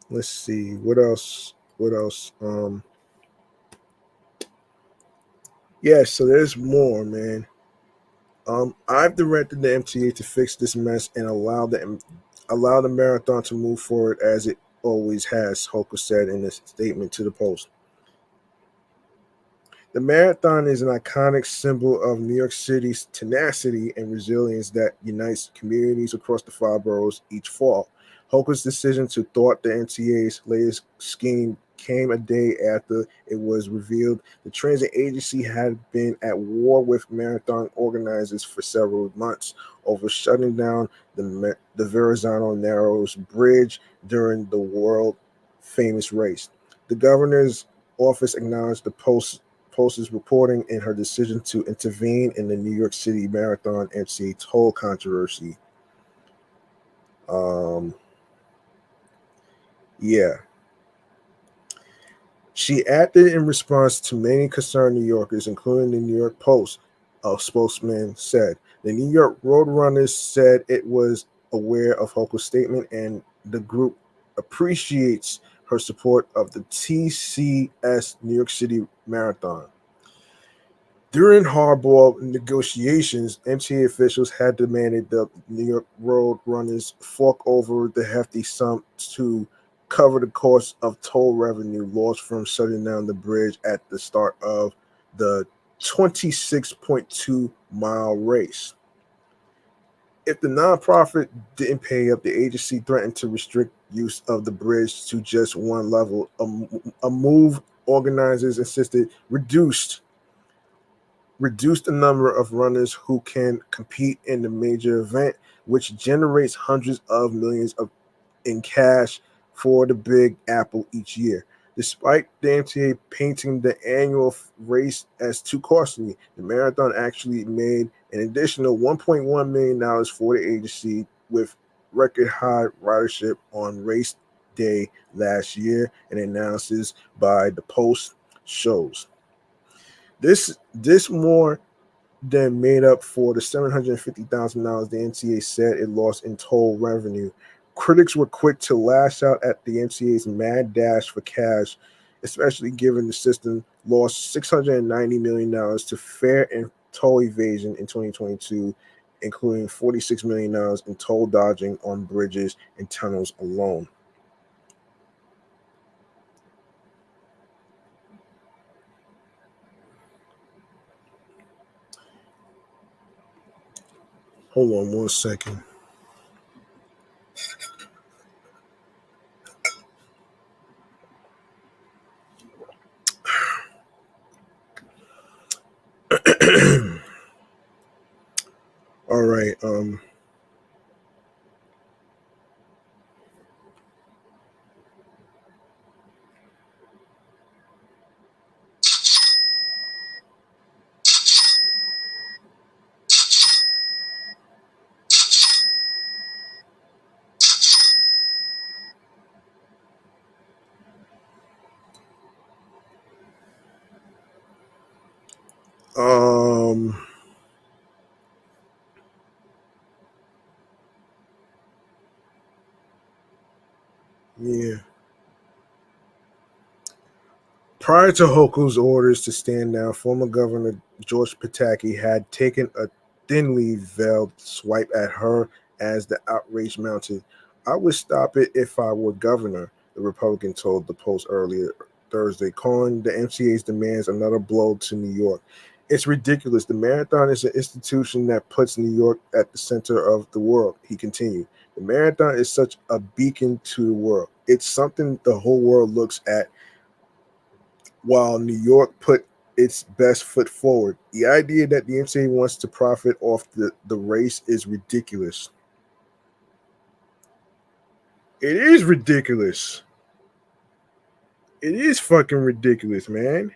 Let's see. What else? What else? Yeah, so there's more, man. I've directed the MTA to fix this mess and allow the marathon to move forward as it always has, Hoka said in a statement to the Post. The marathon is an iconic symbol of New York City's tenacity and resilience that unites communities across the five boroughs each fall. Hoka's decision to thwart the MTA's latest scheme came a day after it was revealed the transit agency had been at war with marathon organizers for several months over shutting down the Verrazano Narrows Bridge during the world famous race. The governor's office acknowledged the Post's reporting in her decision to intervene in the New York City Marathon MCA toll controversy. Um, yeah. She acted in response to many concerned New Yorkers, including the New York Post, a spokesman said. The New York Road Runners said it was aware of Hochul's statement and the group appreciates her support of the TCS New York City Marathon. During hardball negotiations, MTA officials had demanded the New York Road Runners fork over the hefty sum to cover the cost of toll revenue lost from shutting down the bridge at the start of the 26.2-mile race. If the nonprofit didn't pay up, the agency threatened to restrict use of the bridge to just one level, a move organizers insisted reduce the number of runners who can compete in the major event, which generates hundreds of millions in cash for the Big Apple each year. Despite the MTA painting the annual race as too costly, the marathon actually made an additional $1.1 million for the agency with record high ridership on race day last year, and announces by the Post shows. This more than made up for the $750,000 the MTA said it lost in toll revenue. Critics were quick to lash out at the MTA's mad dash for cash, especially given the system lost $690 million to fare and toll evasion in 2022, including $46 million in toll dodging on bridges and tunnels alone. Hold on one second. All right. Um, yeah. Prior to Hochul's orders to stand down, former Governor George Pataki had taken a thinly veiled swipe at her as the outrage mounted. I would stop it if I were governor, the Republican told the Post earlier Thursday, calling the MCA's demands another blow to New York. It's ridiculous. The marathon is an institution that puts New York at the center of the world, he continued. The marathon is such a beacon to the world. It's something the whole world looks at while New York put its best foot forward. The idea that the MCA wants to profit off the race is ridiculous. It is ridiculous. It is fucking ridiculous, man.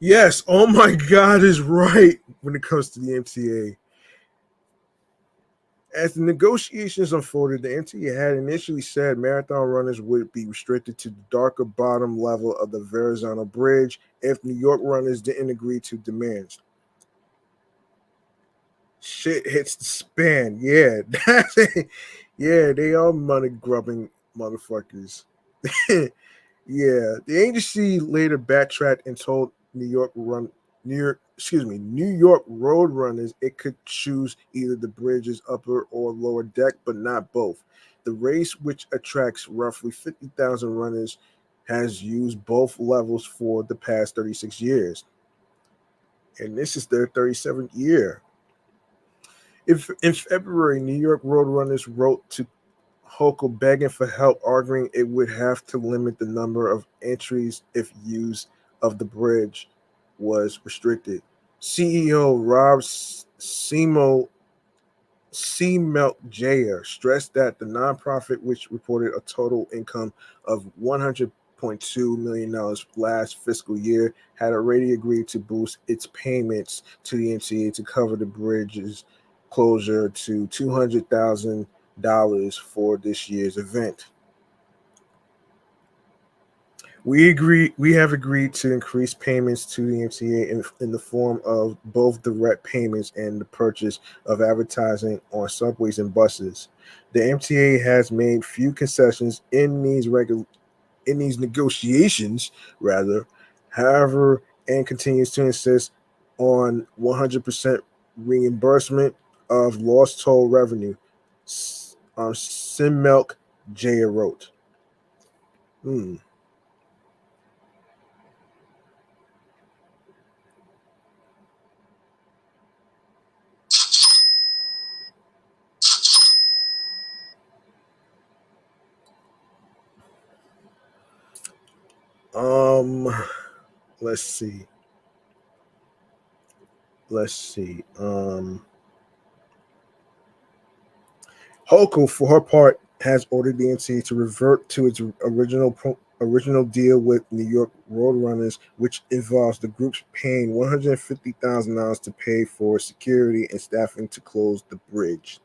Yes, oh my God is right when it comes to the MTA. As the negotiations unfolded, the MTA had initially said marathon runners would be restricted to the darker bottom level of the Verrazano Bridge if New York runners didn't agree to demands. Shit hits the span. Yeah, yeah, they are money grubbing motherfuckers. Yeah, the agency later backtracked and told New York Road Runners it could choose either the bridge's upper or lower deck, but not both. The race, which attracts roughly 50,000 runners, has used both levels for the past 36 years, and this is their 37th year. If in February, New York Road Runners wrote to Hochul begging for help, arguing it would have to limit the number of entries if use of the bridge was restricted. CEO Rob Seamelk stressed that the nonprofit, which reported a total income of $100.2 million last fiscal year, had already agreed to boost its payments to the MCA to cover the bridge's closure to $200,000 for this year's event. We have agreed to increase payments to the MTA in the form of both direct payments and the purchase of advertising on subways and buses. The MTA has made few concessions in these negotiations, rather, however, and continues to insist on 100% reimbursement of lost toll revenue. Simmelk Jaya wrote. Hmm. Um, let's see. Let's see. Hochul, for her part, has ordered the NCAA to revert to its original deal with New York Road Runners, which involves the groups paying $150,000 to pay for security and staffing to close the bridge.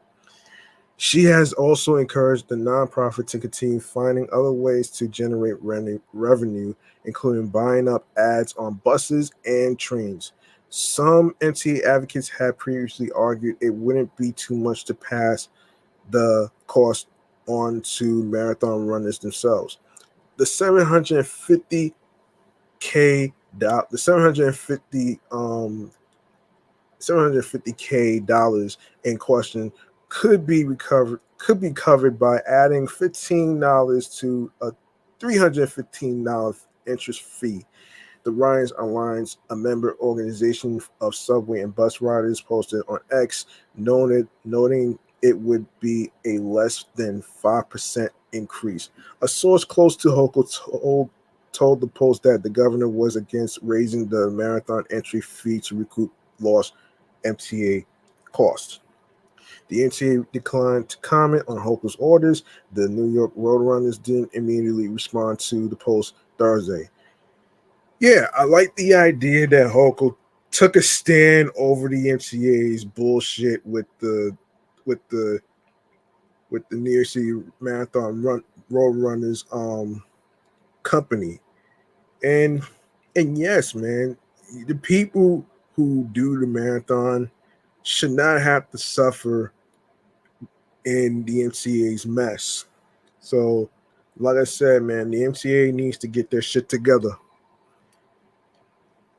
She has also encouraged the nonprofit to continue finding other ways to generate revenue, including buying up ads on buses and trains. Some MTA advocates had previously argued it wouldn't be too much to pass the cost on to marathon runners themselves. The 750K the 750K dollars in question could be covered by adding $15 to a $315 interest fee. The Ryans Alliance, a member organization of subway and bus riders, posted on X, noting it would be a less than 5% increase. A source close to Hochul told the Post that the governor was against raising the marathon entry fee to recoup lost MTA costs. The NCAA declined to comment on Hochul's orders. The New York Road Runners didn't immediately respond to the Post Thursday. Yeah, I like the idea that Hochul took a stand over the MCA's bullshit with the New York City Road Runners company. And yes, man, the people who do the marathon should not have to suffer in the MCA's mess. So, like I said, man, the MCA needs to get their shit together.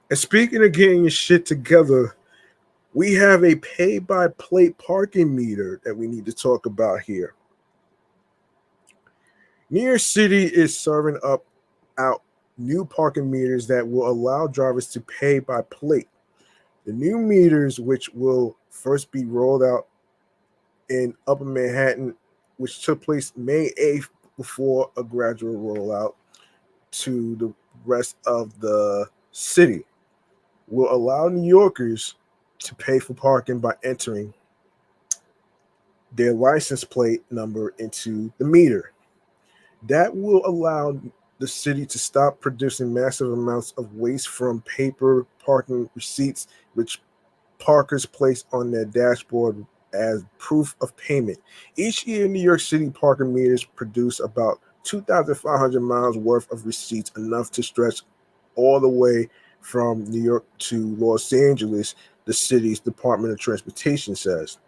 And speaking of getting your shit together, we have a pay-by-plate parking meter that we need to talk about here. New York City is serving out new parking meters that will allow drivers to pay by plate. The new meters, which will first be rolled out in Upper Manhattan, which took place May 8th before a gradual rollout to the rest of the city, will allow New Yorkers to pay for parking by entering their license plate number into the meter. That will allow the city to stop producing massive amounts of waste from paper parking receipts, which parkers place on their dashboard as proof of payment. Each year, New York City parking meters produce about 2,500 miles worth of receipts, enough to stretch all the way from New York to Los Angeles, the city's Department of Transportation says.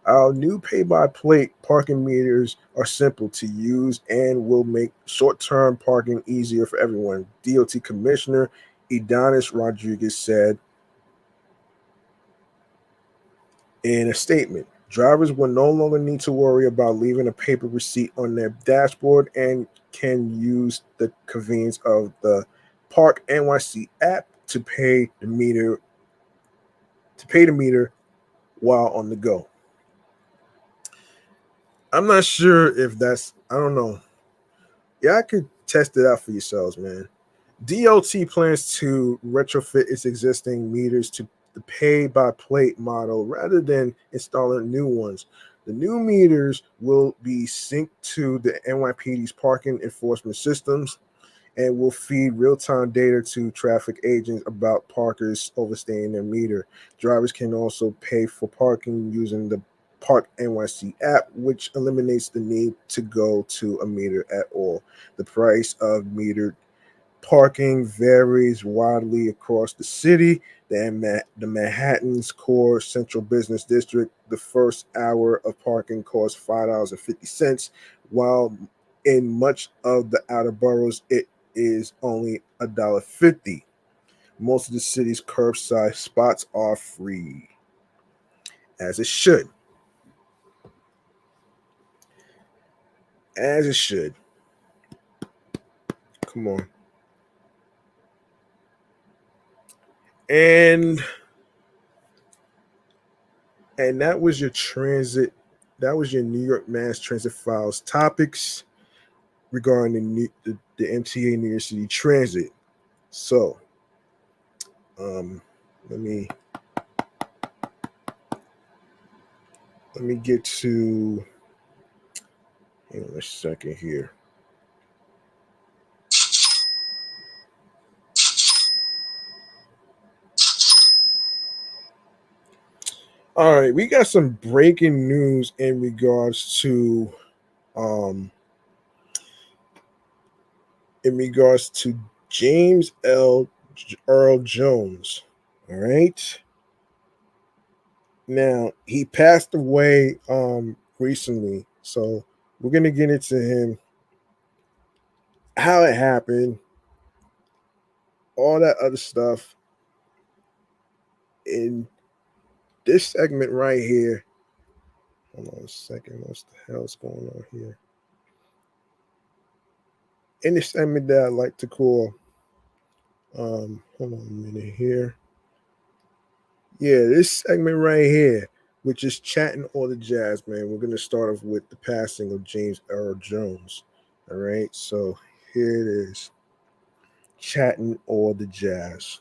Our new pay-by-plate parking meters are simple to use and will make short-term parking easier for everyone, DOT Commissioner Edonis Rodriguez said in a statement. Drivers will no longer need to worry about leaving a paper receipt on their dashboard and can use the convenience of the Park NYC app to pay the meter while on the go. I'm not sure if I don't know. Yeah, I could test it out for yourselves, man. DOT plans to retrofit its existing meters to the pay by plate model rather than installing new ones. The new meters will be synced to the NYPD's parking enforcement systems and will feed real-time data to traffic agents about parkers overstaying their meter. Drivers can also pay for parking using the Park NYC app, which eliminates the need to go to a meter at all. The price of metered parking varies widely across the city. The Manhattan's core central business district, the first hour of parking costs $5.50, while in much of the outer boroughs it is only $1.50. Most of the city's curbside spots are free, as it should. As it should. Come on. And that was your transit. That was your New York Mass Transit Files topics regarding the MTA New York City Transit. So, let me get to. Hang on a second here. All right, we got some breaking news in regards to um James Earl Jones. All right. Now, he passed away recently, so we're gonna get into him, how it happened, all that other stuff in this segment right here. Hold on a second. What the hell is going on here? In this segment that I like to call, hold on a minute here. Yeah, this segment right here, which is chatting all the jazz, man. We're gonna start off with the passing of James Earl Jones. All right, so here it is, chatting all the jazz.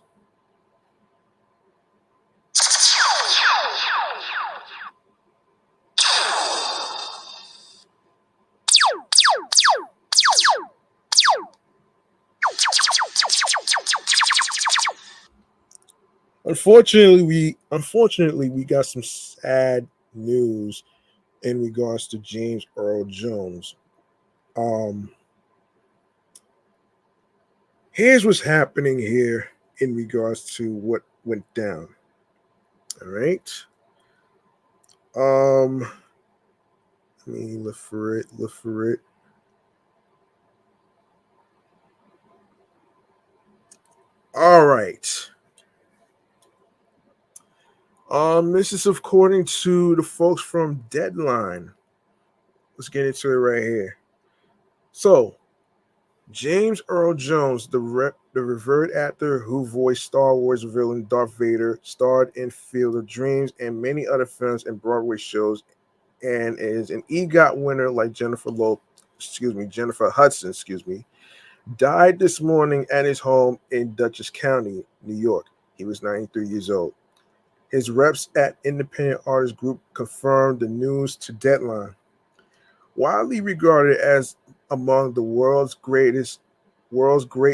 Unfortunately we got some sad news in regards to James Earl Jones. Um, Here's what's happening here in regards to what went down. All right. Let me look for it. All right. This is according to the folks from Deadline. Let's get into it right here. So, James Earl Jones, the revered actor who voiced Star Wars villain Darth Vader, starred in Field of Dreams and many other films and Broadway shows, and is an EGOT winner like Jennifer Hudson, died this morning at his home in Dutchess County, New York. He was 93 years old. His reps at Independent Artist Group confirmed the news to Deadline. Widely regarded as among the world's great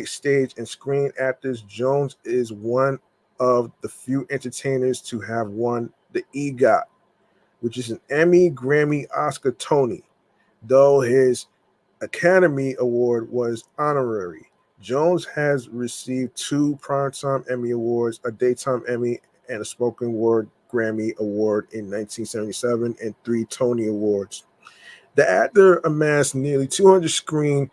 stage and screen actors, Jones is one of the few entertainers to have won the EGOT, which is an Emmy, Grammy, Oscar, Tony, though his Academy Award was honorary. Jones has received 2 Primetime Emmy Awards, a Daytime Emmy, and a Spoken Word Grammy Award in 1977, and 3 Tony Awards. The actor amassed nearly 200 screen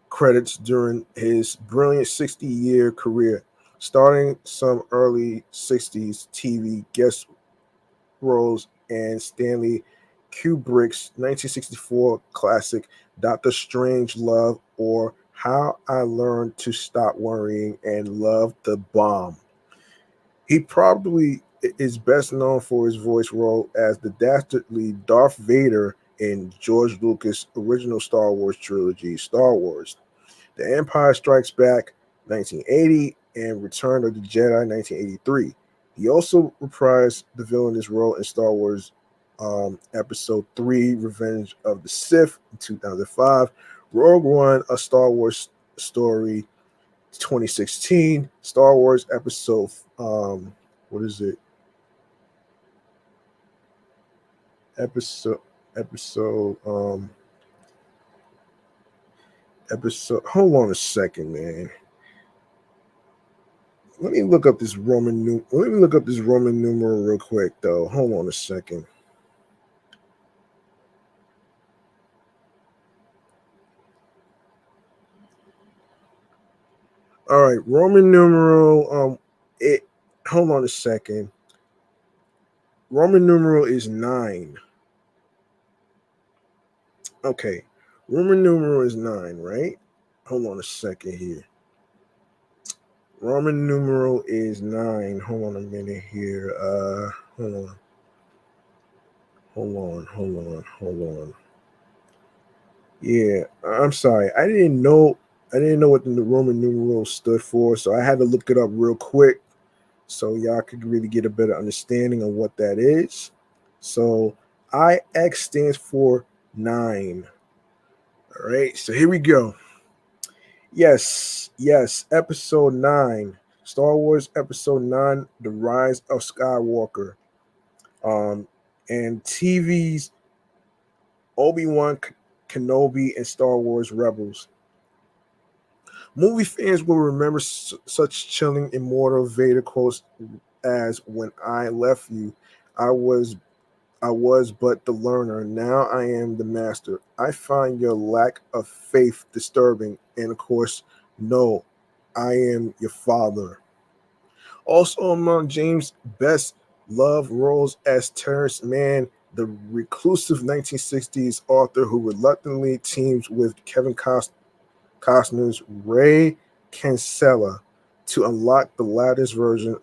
credits during his brilliant 60-year career, starting some early 60s TV guest roles and Stanley Kubrick's 1964 classic Doctor Strangelove, or How I Learned to Stop Worrying and Love the Bomb. He probably is best known for his voice role as the dastardly Darth Vader in George Lucas' original Star Wars trilogy, Star Wars: The Empire Strikes Back, 1980, and Return of the Jedi, 1983. He also reprised the villainous role in Star Wars Episode 3, Revenge of the Sith, in 2005, Rogue One, A Star Wars Story, 2016, Star Wars Episode, what is it? Episode, episode, episode. Hold on a second, man. Let me look up this Roman numeral real quick, though. Hold on a second. All right, Roman numeral. It. Hold on a second. Roman numeral is 9. Okay, Roman numeral is 9, right? Hold on a second here. Roman numeral is 9. Hold on a minute here. Hold on. Yeah, I'm sorry. I didn't know I didn't know what the Roman numeral stood for, so I had to look it up real quick so y'all could really get a better understanding of what that is. So IX stands for 9. All right, so here we go. Yes, episode 9. Star Wars episode 9, The Rise of Skywalker. And TV's Obi-Wan Kenobi and Star Wars Rebels. Movie fans will remember such chilling immortal Vader quotes as "When I left you, I was but the learner. Now I am the master. I find your lack of faith disturbing." And of course, "No, I am your father." Also among James' best loved roles as Terrence Mann, the reclusive 1960s author who reluctantly teams with Kevin Costner's Ray Cancella to unlock the latter's visions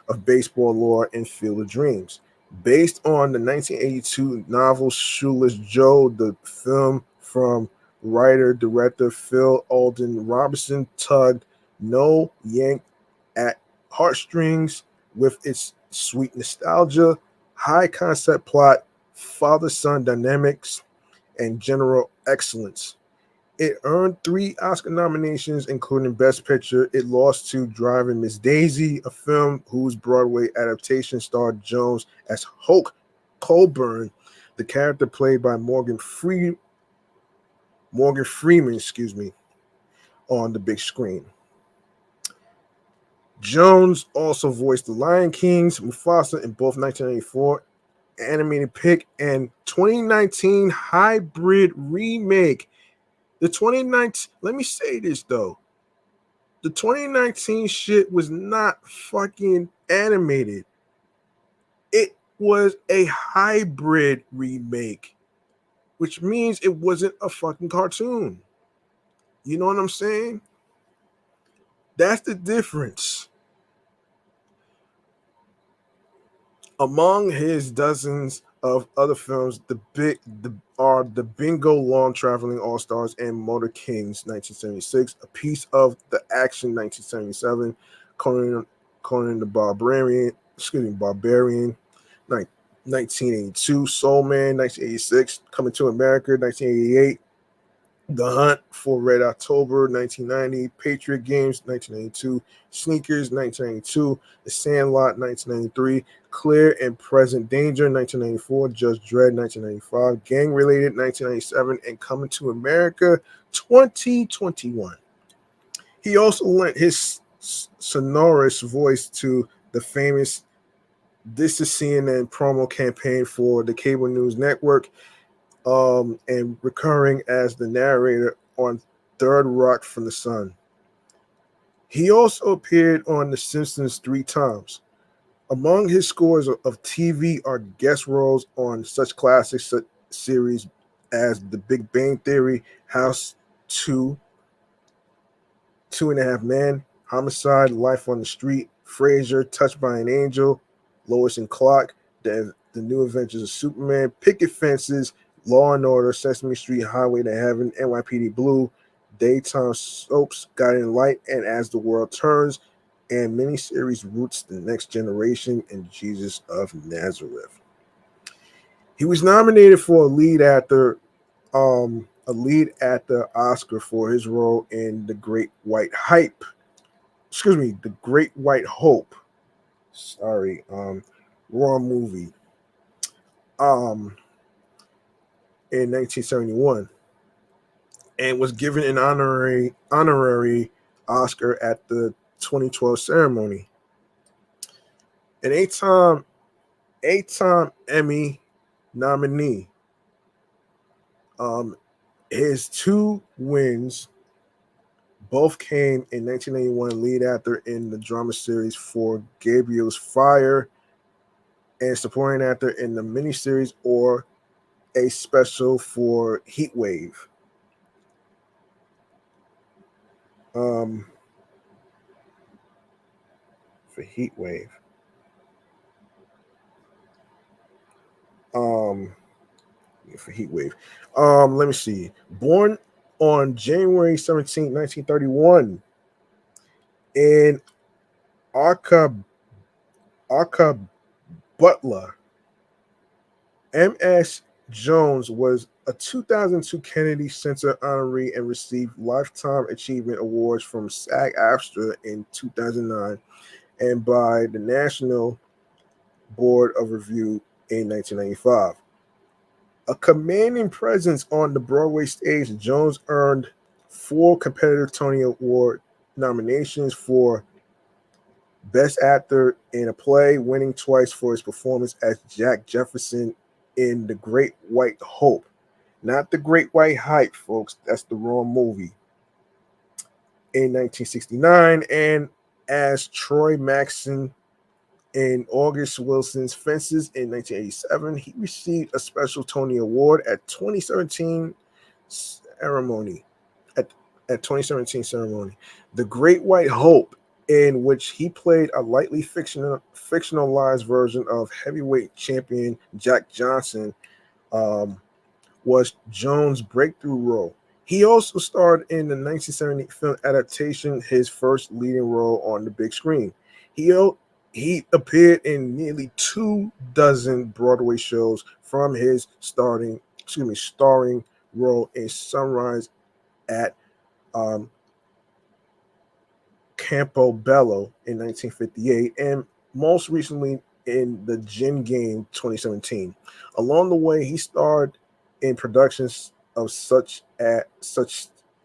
of baseball lore and Field of Dreams. Based on the 1982 novel Shoeless Joe, the film from writer-director Phil Alden Robinson tugged no yank at heartstrings with its sweet nostalgia, high concept plot, father-son dynamics, and general excellence. It earned 3 Oscar nominations, including Best Picture. It lost to Driving Miss Daisy, a film whose Broadway adaptation starred Jones as Hulk Colburn, the character played by Morgan Freeman, on the big screen. Jones also voiced the Lion King's Mufasa in both 1994 animated pick and 2019 hybrid remake. The 2019, let me say this though. The 2019 shit was not fucking animated. It was a hybrid remake, which means it wasn't a fucking cartoon. You know what I'm saying? That's the difference. Among his dozens of other films, are the Bingo Long Traveling All Stars and Motor Kings 1976, A Piece of the Action 1977, Conan the Barbarian 1982, Soul Man 1986, Coming to America 1988, The Hunt for Red October 1990, Patriot Games 1992, Sneakers 1992, The Sandlot 1993, Clear and Present Danger 1994, Judge Dredd 1995, Gang Related 1997, and Coming to America 2021. He also lent his sonorous voice to the famous This Is CNN promo campaign for the cable news network, and recurring as the narrator on Third Rock from the Sun. He also appeared on The Simpsons 3 times. Among his scores of TV are guest roles on such classic series as The Big Bang Theory, House 2, Two and a Half Men, Homicide, Life on the Street, Frasier, Touched by an Angel, Lois and Clark, the New Adventures of Superman, Picket Fences, Law and Order, Sesame Street, Highway to Heaven, NYPD Blue, daytime soaps, Guiding Light, and As the World Turns, and miniseries Roots, The Next Generation, and Jesus of Nazareth. He was nominated for a lead actor Oscar for his role in The Great White Hope. Sorry, wrong movie. In 1971, and was given an honorary Oscar at the 2012 ceremony. An eight-time Emmy nominee. His 2 wins both came in 1981, lead actor in the drama series For Gabriel's Fire and supporting actor in the miniseries or a special for Heat Wave. For Heat Wave. For Heat Wave. Let me see. Born on January 17, 1931, in Arca Butler, M.S. Jones was a 2002 Kennedy Center honoree and received Lifetime Achievement Awards from SAG-AFTRA in 2009 and by the National Board of Review in 1995. A commanding presence on the Broadway stage, Jones earned 4 competitive Tony Award nominations for Best Actor in a Play, winning twice for his performance as Jack Jefferson in The Great White Hope. Not The Great White Hype, folks. That's the wrong movie. In 1969, and as Troy Maxson in August Wilson's Fences in 1987, he received a special Tony Award at 2017 ceremony. At 2017 ceremony, The Great White Hope, in which he played a lightly fictionalized version of heavyweight champion Jack Johnson, was Jones' breakthrough role. He also starred in the 1970 film adaptation, his first leading role on the big screen. He appeared in nearly 24 Broadway shows, from his starring role in Sunrise at Campobello in 1958, and most recently in The Gin Game 2017. Along the way, he starred in productions of such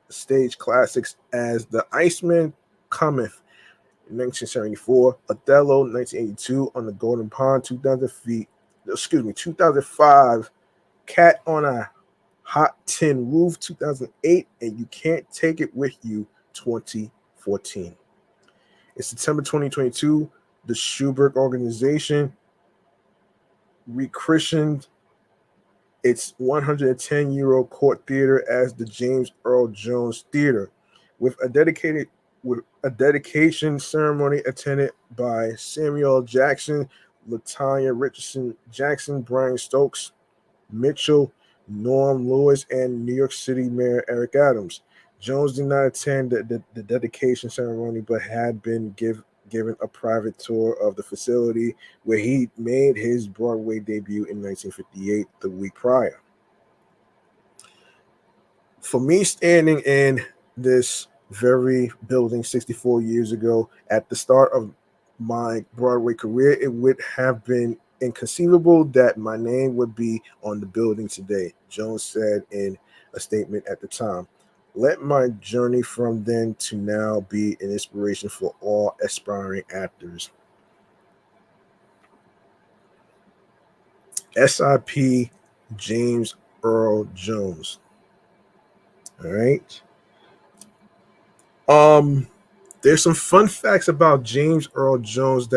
stage classics as The Iceman Cometh in 1974, Othello 1982, On the Golden Pond 2005, Cat on a Hot Tin Roof 2008, and You Can't Take It With You 2014. In September 2022, the Schubert Organization rechristened its 110-year-old court theater as the James Earl Jones Theater, with a dedication ceremony attended by Samuel Jackson, Latanya Richardson Jackson, Brian Stokes Mitchell, Norm Lewis, and New York City Mayor Eric Adams. Jones did not attend the dedication ceremony, but had been given a private tour of the facility, where he made his Broadway debut in 1958, the week prior. For me, standing in this very building 64 years ago, at the start of my Broadway career, it would have been inconceivable that my name would be on the building today, Jones said in a statement at the time. Let my journey from then to now be an inspiration for all aspiring actors. SIP James Earl Jones. All right. There's some fun facts about James Earl Jones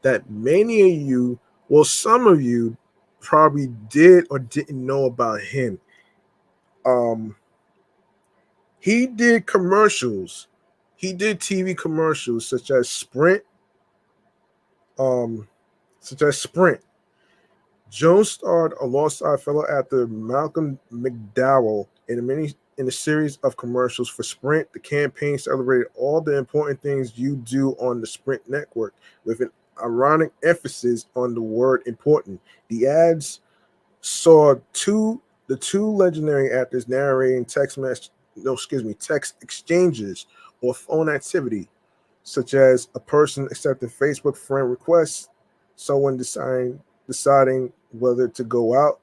that many of you, well, some of you probably did or didn't know about him. He did commercials. He did TV commercials such as Sprint. Jones starred alongside fellow actor Malcolm McDowell in a series of commercials for Sprint. The campaign celebrated all the important things you do on the Sprint network, with an ironic emphasis on the word important. The ads saw the two legendary actors narrating text exchanges or phone activity, such as a person accepting Facebook friend requests, someone deciding whether to go out,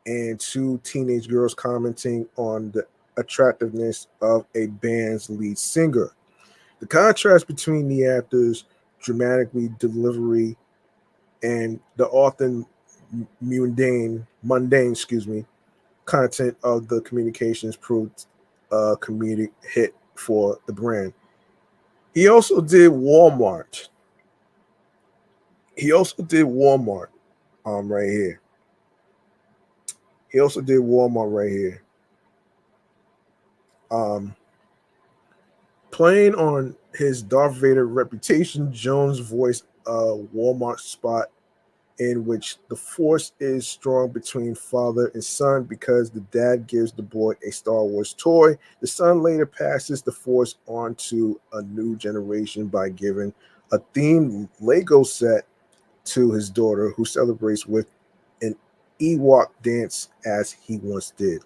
and 2 teenage girls commenting on the attractiveness of a band's lead singer. The contrast between the actors' dramatically delivery and the often mundane, content of the communications proved a comedic hit for the brand. He also did Walmart. Right here. He also did Walmart right here. Playing on his Darth Vader reputation, Jones voiced a Walmart spot in which the force is strong between father and son because the dad gives the boy a Star Wars toy. The son later passes the force on to a new generation by giving a themed Lego set to his daughter, who celebrates with an Ewok dance as he once did.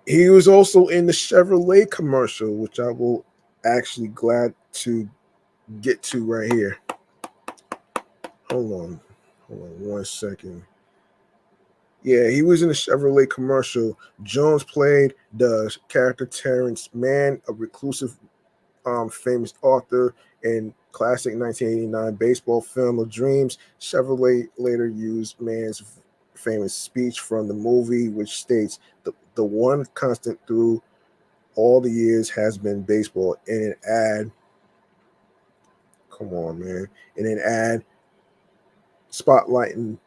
He was also in the Chevrolet commercial, which I will actually glad to get to right here. Hold on 1 second. Yeah, he was in the Chevrolet commercial. Jones played the character Terrence Mann, a reclusive, famous author in classic 1989 baseball film of Dreams. Chevrolet later used Mann's famous speech from the movie, which states the one constant through all the years has been baseball. In an ad, come on, man, in an ad spotlighting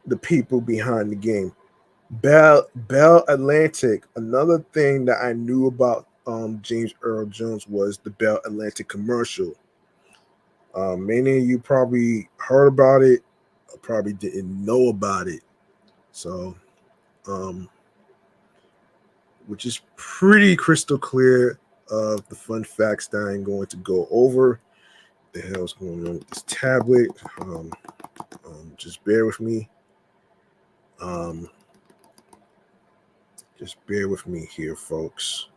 the people behind the game. Bell Atlantic. Another thing that I knew about James Earl Jones was the Bell Atlantic commercial. Many of you probably heard about it, or probably didn't know about it. So, which is pretty crystal clear of the fun facts that I'm going to go over. The hell's going on with this tablet? Just bear with me. Just bear with me here, folks.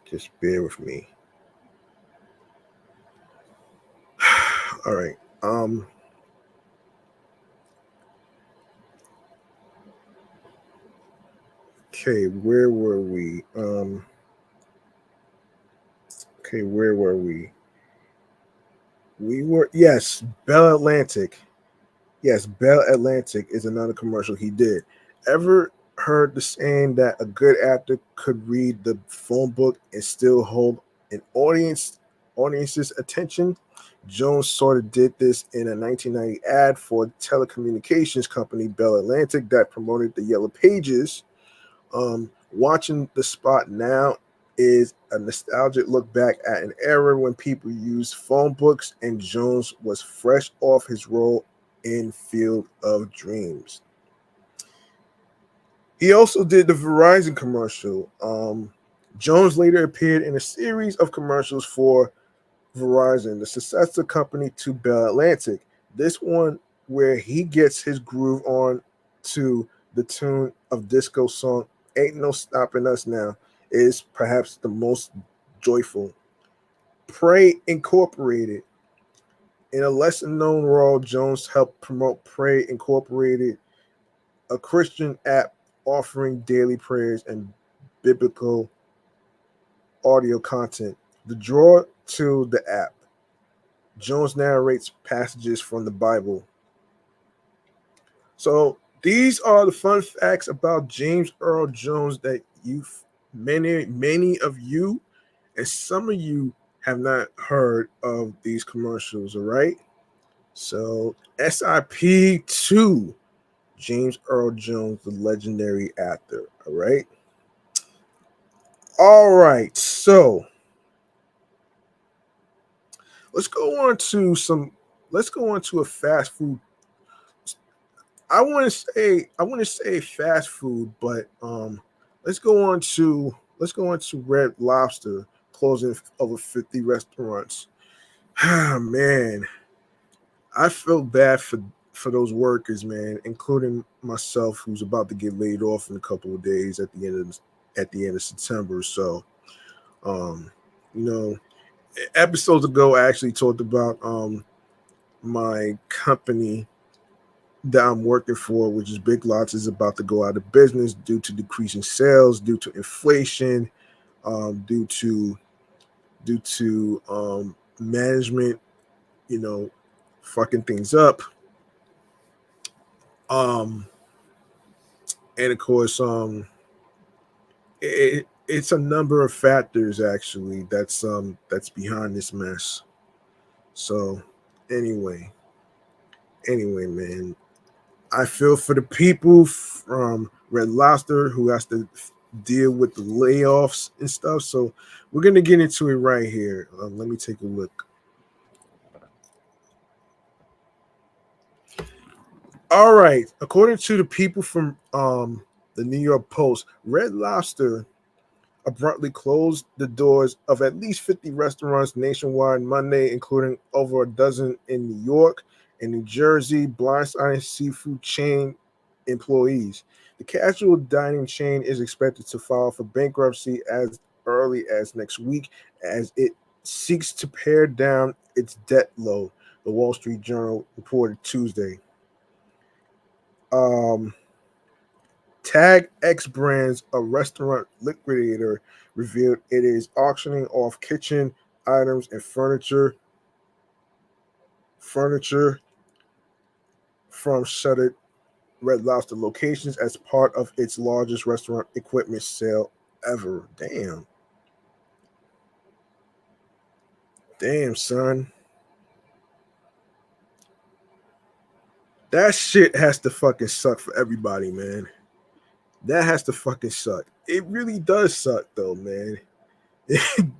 Just bear with me. All right. Okay, where were we? Okay, where were we? We were, yes, Bell Atlantic. Yes, Bell Atlantic is another commercial he did. Ever heard the saying that a good actor could read the phone book and still hold an audience's attention? Jones sort of did this in a 1990 ad for the telecommunications company Bell Atlantic that promoted the Yellow Pages. Watching the spot now is a nostalgic look back at an era when people used phone books, and Jones was fresh off his role in Field of Dreams. He also did the Verizon commercial. Jones later appeared in a series of commercials for Verizon, the successor company to Bell Atlantic. This one where he gets his groove on to the tune of disco song Ain't No Stopping Us Now is perhaps the most joyful. Pray Incorporated. In a lesser known role, Jones helped promote Pray Incorporated, a Christian app offering daily prayers and biblical audio content. The draw to the app. Jones narrates passages from the Bible. So these are the fun facts about James Earl Jones that many of you and some of you have not heard of these commercials, all right? So SIP2, James Earl Jones, the legendary actor, all right? All right, so let's go on to a fast food. I want to say fast food, but let's go on to Red Lobster closing over 50 restaurants. Man, I feel bad for those workers, man, including myself, who's about to get laid off in a couple of days at the end of September. So, you know, episodes ago, I actually talked about my company that I'm working for, which is Big Lots, is about to go out of business due to decreasing sales, due to inflation, due to management, fucking things up. And of course, it's a number of factors actually that's behind this mess. So anyway, man, I feel for the people from Red Lobster who has to deal with the layoffs and stuff. So we're gonna get into it right here. Let me take a look. All right. According to the people from the New York Post, Red Lobster abruptly closed the doors of at least 50 restaurants nationwide Monday, including over a dozen in New York and New Jersey, blindsiding seafood chain employees. The casual dining chain is expected to file for bankruptcy as early as next week as it seeks to pare down its debt load, the Wall Street Journal reported Tuesday. Tag X Brands, a restaurant liquidator, revealed it is auctioning off kitchen items and furniture from shuttered Red Lobster locations as part of its largest restaurant equipment sale ever. Damn, son. That shit has to fucking suck for everybody, man. That has to fucking suck. It really does suck, though, man.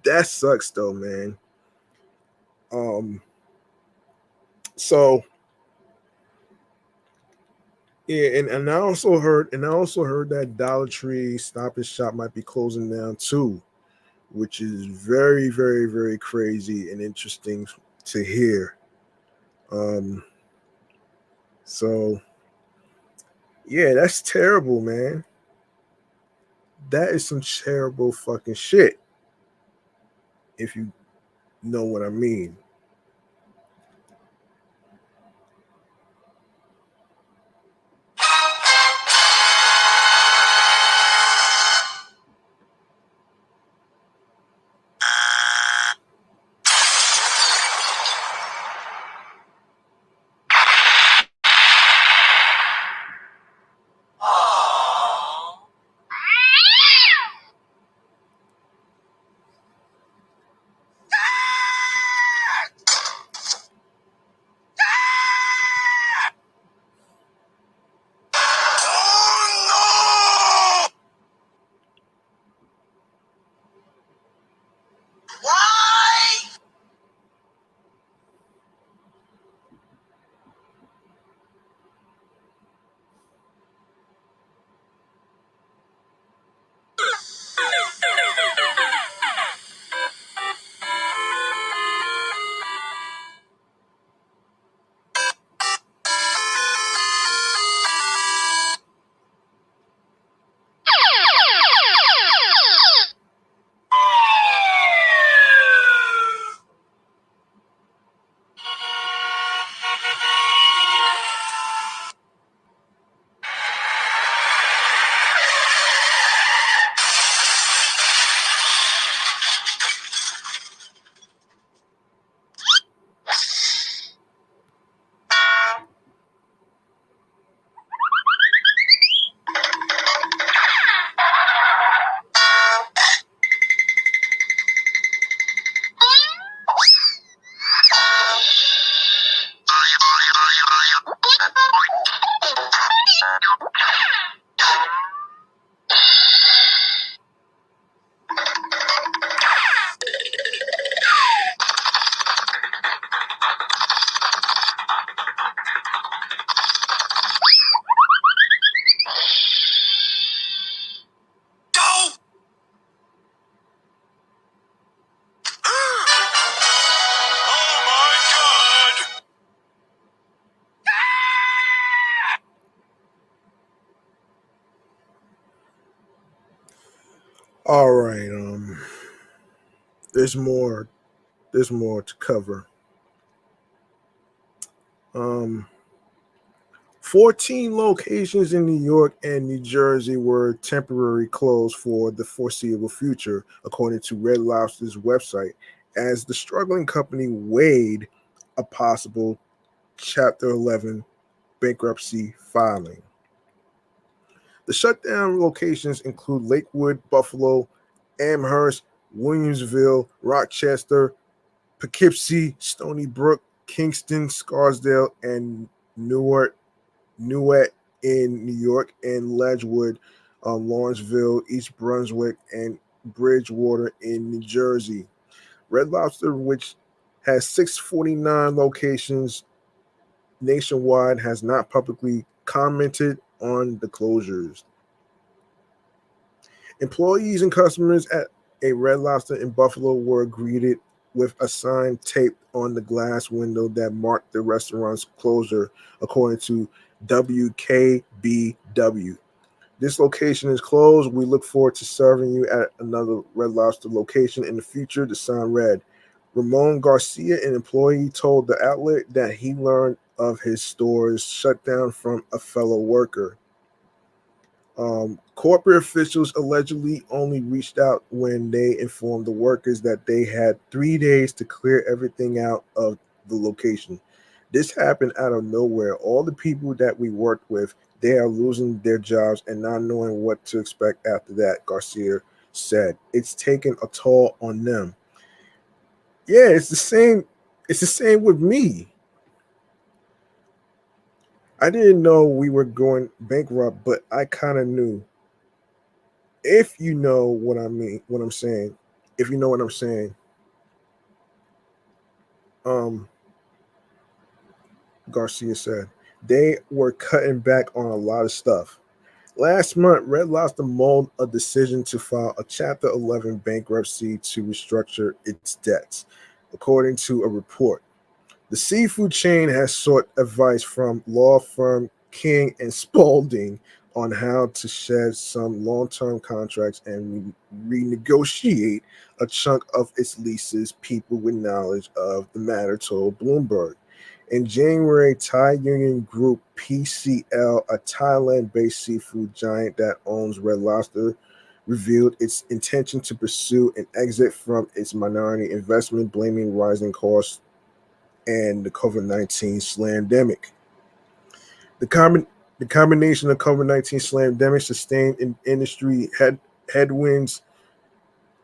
That sucks, though, man. So yeah, and I also heard that Dollar Tree Stop and Shop might be closing down too, which is very, very, very crazy and interesting to hear. So yeah, that's terrible, man. That is some terrible fucking shit, if you know what I mean. All right, there's more to cover. Um 14 locations in New York and New Jersey were temporarily closed for the foreseeable future, according to Red Lobster's website, as the struggling company weighed a possible Chapter 11 bankruptcy filing. The shutdown locations include Lakewood, Buffalo, Amherst, Williamsville, Rochester, Poughkeepsie, Stony Brook, Kingston, Scarsdale, and Newark in New York, and Ledgewood, Lawrenceville, East Brunswick, and Bridgewater in New Jersey. Red Lobster, which has 649 locations nationwide, has not publicly commented on the closures. Employees and customers at a Red Lobster in Buffalo were greeted with a sign taped on the glass window that marked the restaurant's closure, according to WKBW. This location is closed. We look forward to serving you at another Red Lobster location in the future, the sign read. Ramon Garcia, an employee, told the outlet that he learned of his store's shutdown from a fellow worker. Corporate officials allegedly only reached out when they informed the workers that they had 3 days to clear everything out of the location. This happened out of nowhere. All the people that we worked with, they are losing their jobs and not knowing what to expect after that, Garcia said. It's taken a toll on them. Yeah, it's the same. It's the same with me. I didn't know we were going bankrupt, but I kind of knew. If you know what I mean, what I'm saying, if you know what I'm saying, um, Garcia said they were cutting back on a lot of stuff. Last month, Red Lobster mulled a decision to file a Chapter 11 bankruptcy to restructure its debts, according to a report. The seafood chain has sought advice from law firm King and Spalding on how to shed some long-term contracts and renegotiate a chunk of its leases. People with knowledge of the matter told Bloomberg. In January, Thai Union Group PCL, a Thailand-based seafood giant that owns Red Lobster, revealed its intention to pursue an exit from its minority investment, blaming rising costs and the COVID-19 slamdemic. The combination of COVID-19 slamdemic, sustained industry headwinds,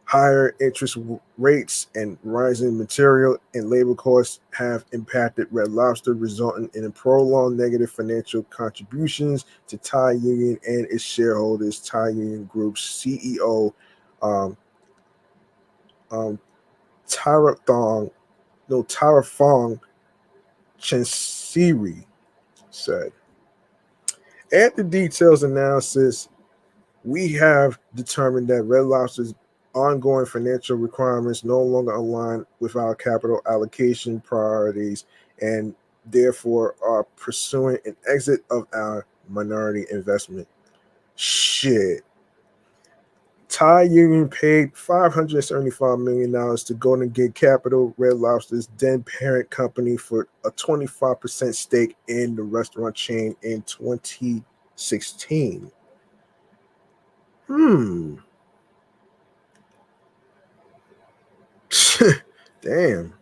higher interest rates, and rising material and labor costs have impacted Red Lobster, resulting in prolonged negative financial contributions to Thai Union and its shareholders. Thai Union Group's CEO, um, um, Tarafong Chansiri said. At the details analysis, we have determined that Red Lobster's ongoing financial requirements no longer align with our capital allocation priorities and therefore are pursuing an exit of our minority investment. Shit. Thai Union paid $575 million to Golden Gate Capital, Red Lobster's then parent company, for a 25% stake in the restaurant chain in 2016. Damn.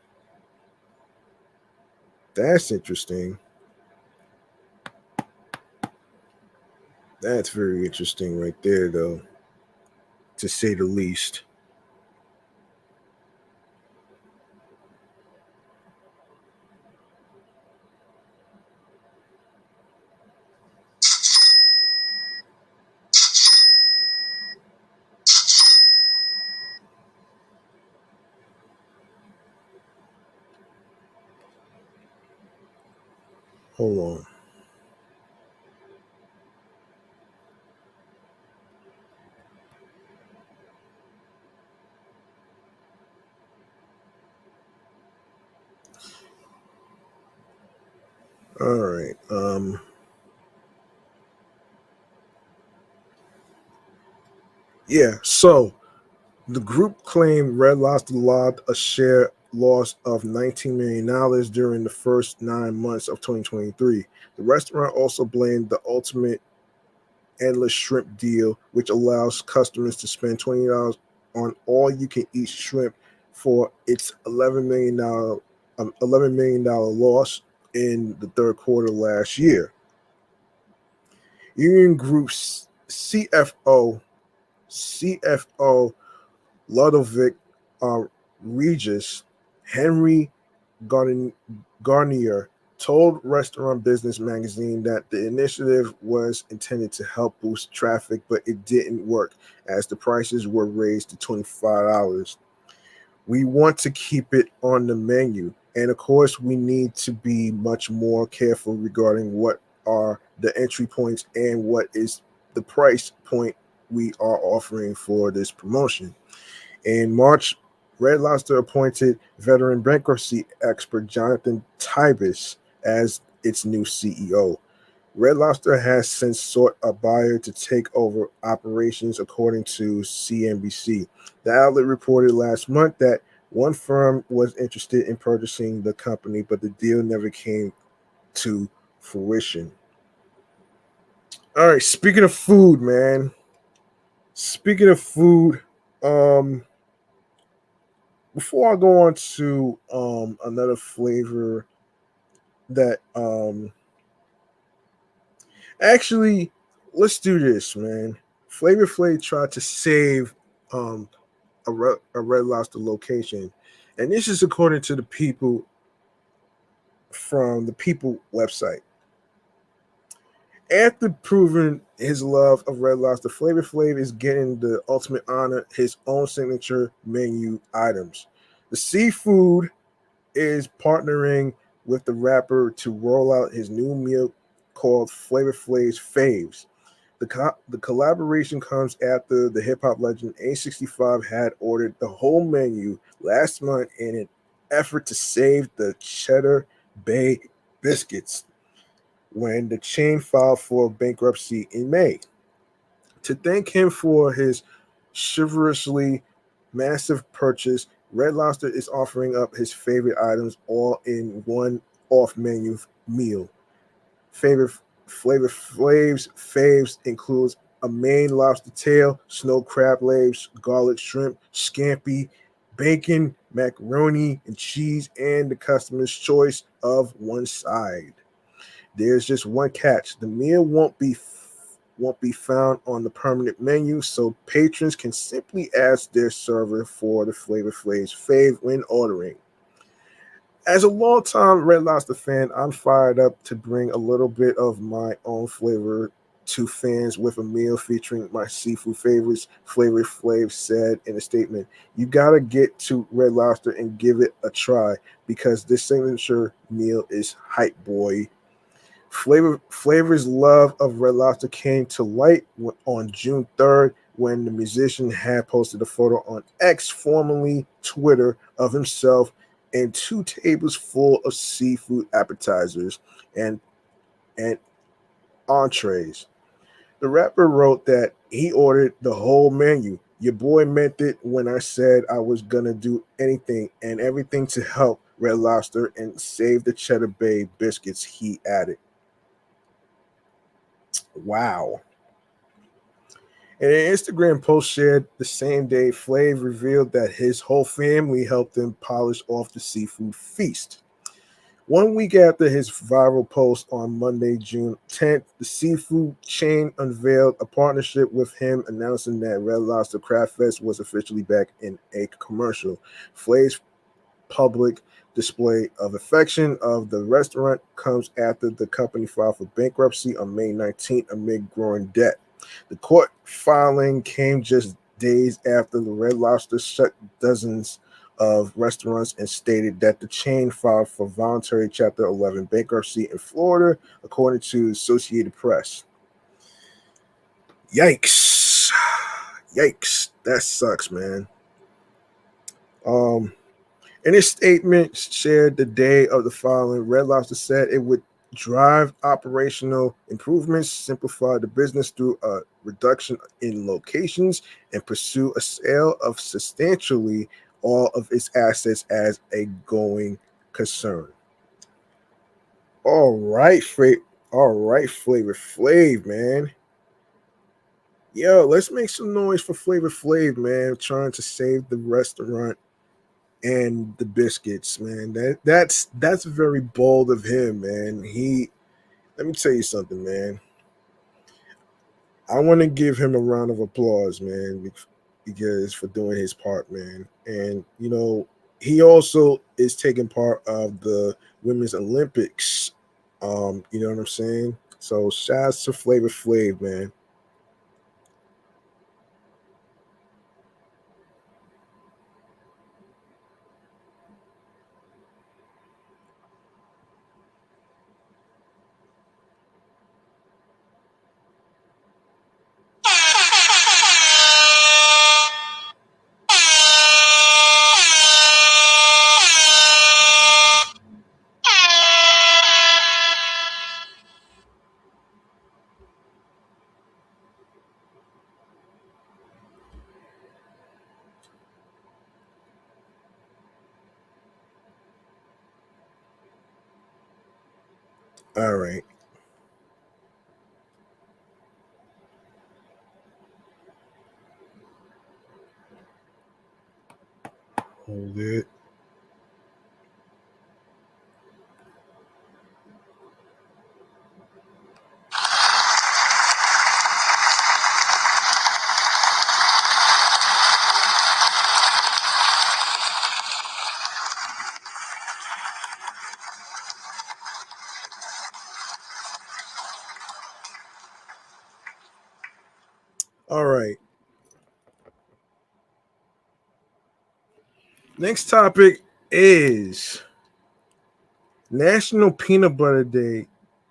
That's interesting. That's very interesting right there, though, to say the least. Hold on. All right. Yeah. So the group claimed Red Lobster logged a share loss of $19 million during the first 9 months of 2023. The restaurant also blamed the ultimate endless shrimp deal, which allows customers to spend $20 on all you can eat shrimp, for its $11 million loss in the third quarter last year. Union Group's CFO Ludovic Regis Henry Garnier told Restaurant Business Magazine that the initiative was intended to help boost traffic, but it didn't work as the prices were raised to $25. We want to keep it on the menu. And of course, we need to be much more careful regarding what are the entry points and what is the price point we are offering for this promotion. In March, Red Lobster appointed veteran bankruptcy expert Jonathan Tibus as its new CEO. Red Lobster has since sought a buyer to take over operations, according to CNBC. The outlet reported last month that one firm was interested in purchasing the company, but the deal never came to fruition. All right, speaking of food, man. Speaking of food, um, before I go on to another flavor that actually, let's do this, man. Flavor Flav tried to save um a Red Lobster location, and this is according to the people from the People website. After proving his love of Red Lobster, Flavor Flav is getting the ultimate honor, his own signature menu items. The seafood is partnering with the rapper to roll out his new meal called Flavor Flav's Faves. The collaboration comes after the hip hop legend A65 had ordered the whole menu last month in an effort to save the Cheddar Bay biscuits when the chain filed for bankruptcy in May. To thank him for his chivalrously massive purchase, Red Lobster is offering up his favorite items all in one off menu meal. Favorite Flavor Flav's faves includes a Maine lobster tail, snow crab legs, garlic shrimp, scampi, bacon, macaroni, and cheese, and the customer's choice of one side. There's just one catch: the meal won't be found on the permanent menu, so patrons can simply ask their server for the Flavor Flav's fave when ordering. As a longtime Red Lobster fan, I'm fired up to bring a little bit of my own flavor to fans with a meal featuring my seafood favorites, Flavor Flav said in a statement. You gotta get to Red Lobster and give it a try because this signature meal is hype, boy. Flavor's love of Red Lobster came to light on June 3rd when the musician had posted a photo on X, formerly Twitter, of himself and two tables full of seafood appetizers and and entrees. The rapper wrote that he ordered the whole menu. Your boy meant it when I said I was gonna do anything and everything to help Red Lobster and save the Cheddar Bay biscuits, he added. Wow. In an Instagram post shared the same day, Flav revealed that his whole family helped him polish off the seafood feast. 1 week after his viral post on Monday, June 10th, the seafood chain unveiled a partnership with him, announcing that Red Lobster Craft Fest was officially back in a commercial. Flav's public display of affection of the restaurant comes after the company filed for bankruptcy on May 19th amid growing debt. The court filing came just days after the Red Lobster shut dozens of restaurants and stated that the chain filed for voluntary Chapter 11 bankruptcy in Florida, according to Associated Press. Yikes. Yikes. That sucks, man. In a statement shared the day of the filing, Red Lobster said it would drive operational improvements, simplify the business through a reduction in locations, and pursue a sale of substantially all of its assets as a going concern. All right, Flavor Flav, man. Yo, let's make some noise for Flavor Flav, man. Trying to save the restaurant and the biscuits, man. That's very bold of him, man. Let me tell you something, man. I want to give him a round of applause, man, because for doing his part, man. And he also is taking part of the Women's Olympics. You know what I'm saying? So shouts to Flavor Flav, man. All right. Hold it. All right. Next topic is National Peanut Butter Day,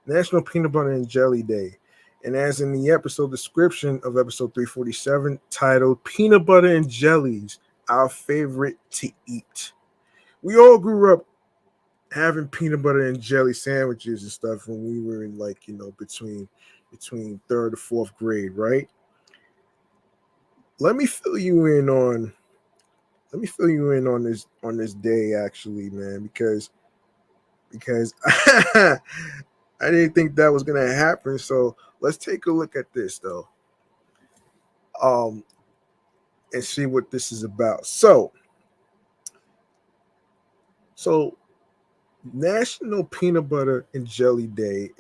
National Peanut Butter and Jelly Day. And as in the episode description of episode 347, titled Peanut Butter and Jellies, Our Favorite to Eat. We all grew up having peanut butter and jelly sandwiches and stuff when we were in, like, between third or fourth grade, right? Let me fill you in on this day, actually, man, because I didn't think that was gonna happen. So let's take a look at this though, um, and see what this is about. So National Peanut Butter and Jelly Day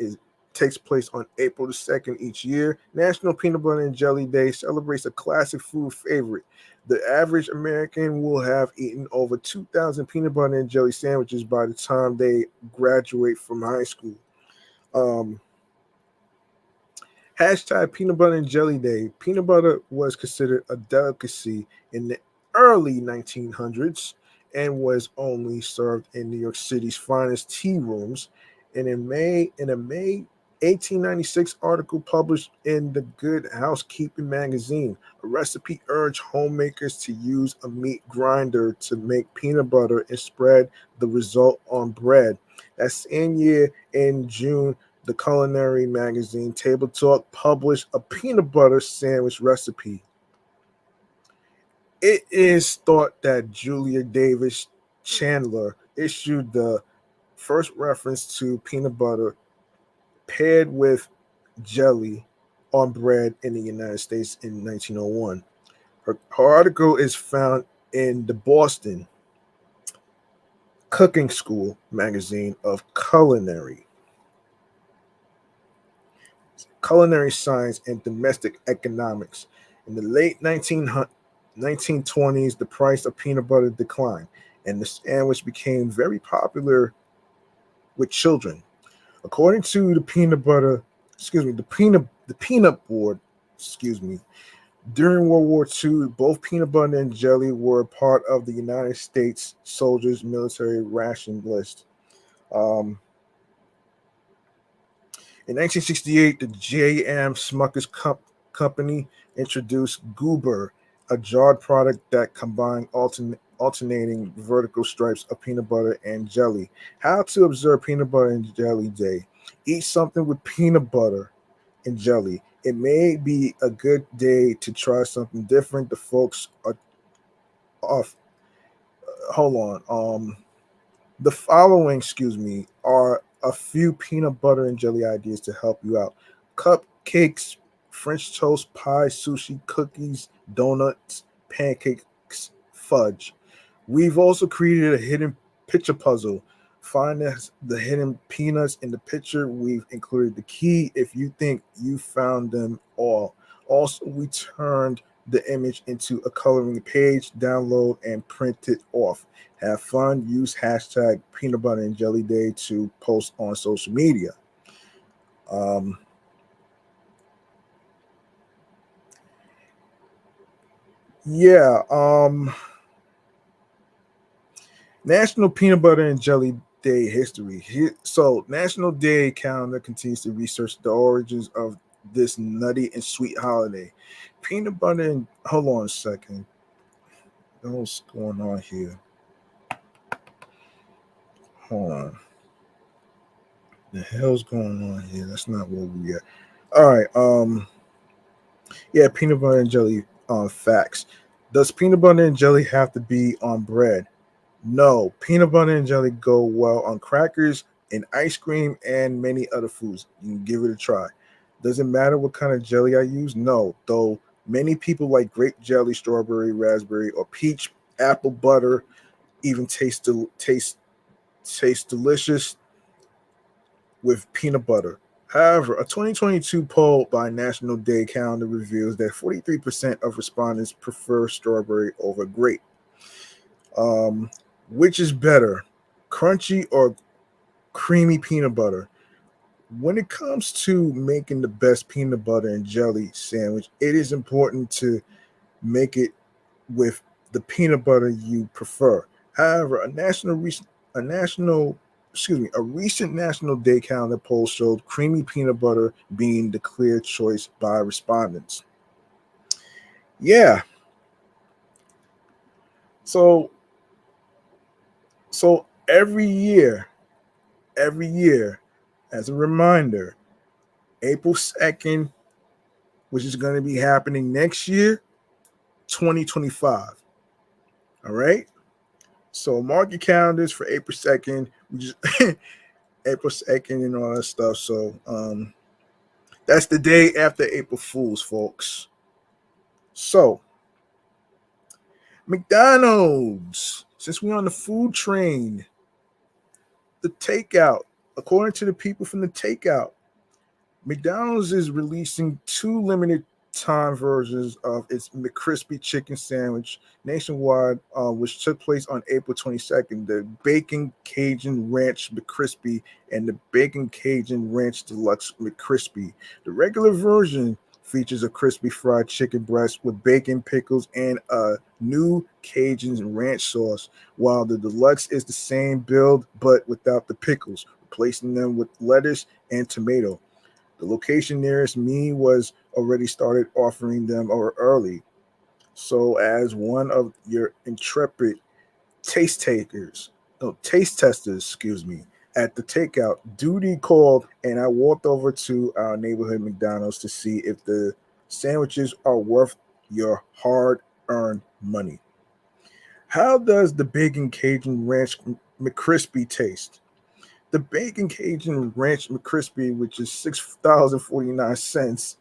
takes place on April the 2nd each year. National Peanut Butter and Jelly Day celebrates a classic food favorite. The average American will have eaten over 2,000 peanut butter and jelly sandwiches by the time they graduate from high school. Um, Hashtag Peanut Butter and Jelly Day. Peanut butter was considered a delicacy in the early 1900s and was only served in New York City's finest tea rooms. And in a May 1896 article published in the Good Housekeeping magazine, a recipe urged homemakers to use a meat grinder to make peanut butter and spread the result on bread. That same year, in June, the culinary magazine Table Talk published a peanut butter sandwich recipe. It is thought that Julia Davis Chandler issued the first reference to peanut butter paired with jelly on bread in the United States in 1901. Her article is found in the Boston Cooking School magazine of culinary science and domestic economics. In the late 1920s, the price of peanut butter declined, and the sandwich became very popular with children. According to the peanut board, excuse me, during World War II, both peanut butter and jelly were part of the United States soldiers' military ration list. Um, In 1968, the J.M. Smucker's Company introduced Goober, a jarred product that combined alternating vertical stripes of peanut butter and jelly. How to observe Peanut Butter and Jelly Day. Eat something with peanut butter and jelly. It may be a good day to try something different. The folks are off. Hold on. The following, are a few peanut butter and jelly ideas to help you out: cupcakes, French toast, pie, sushi, cookies, donuts, pancakes, fudge. We've also created a hidden picture puzzle. Find the hidden peanuts in the picture. We've included the key if you think you found them all. Also, we turned the image into a coloring page, download, and print it off. Have fun. Use hashtag peanut butter and jelly day to post on social media. Um, yeah. National Peanut Butter and Jelly Day history. So, National Day calendar continues to research the origins of this nutty and sweet holiday. Peanut butter and hold on a second. What's going on here? Hold on. The hell's going on here? That's not what we get. All right. Yeah, peanut butter and jelly facts. Does peanut butter and jelly have to be on bread? No, peanut butter and jelly go well on crackers and ice cream and many other foods. You can give it a try. Does it matter what kind of jelly I use? No, though many people like grape jelly, strawberry, raspberry, or peach. Apple butter even tastes delicious with peanut butter. However, a 2022 poll by National Day Calendar reveals that 43% of respondents prefer strawberry over grape. Which is better, crunchy or creamy peanut butter? When it comes to making the best peanut butter and jelly sandwich, it is important to make it with the peanut butter you prefer. However, a recent National Day Calendar poll showed creamy peanut butter being the clear choice by respondents. Yeah. So every year, as a reminder, April 2nd, which is going to be happening next year, 2025. All right. So mark your calendars for April 2nd, which is April 2nd and all that stuff. So that's the day after April Fools, folks. So McDonald's, since we're on the food train, the takeout, according to the people from the takeout, McDonald's is releasing 2 limited time versions of its McCrispy chicken sandwich nationwide, which took place on April 22nd. The Bacon Cajun Ranch McCrispy and the Bacon Cajun Ranch Deluxe McCrispy. The regular version features a crispy fried chicken breast with bacon, pickles, and a new Cajun ranch sauce, while the deluxe is the same build but without the pickles, replacing them with lettuce and tomato. The location nearest me was already started offering them early. So, as one of your intrepid taste testers, excuse me, at the takeout, duty called, and I walked over to our neighborhood McDonald's to see if the sandwiches are worth your hard-earned money. How does the Bacon Cajun Ranch McCrispy taste? The Bacon Cajun Ranch McCrispy, which is $6,049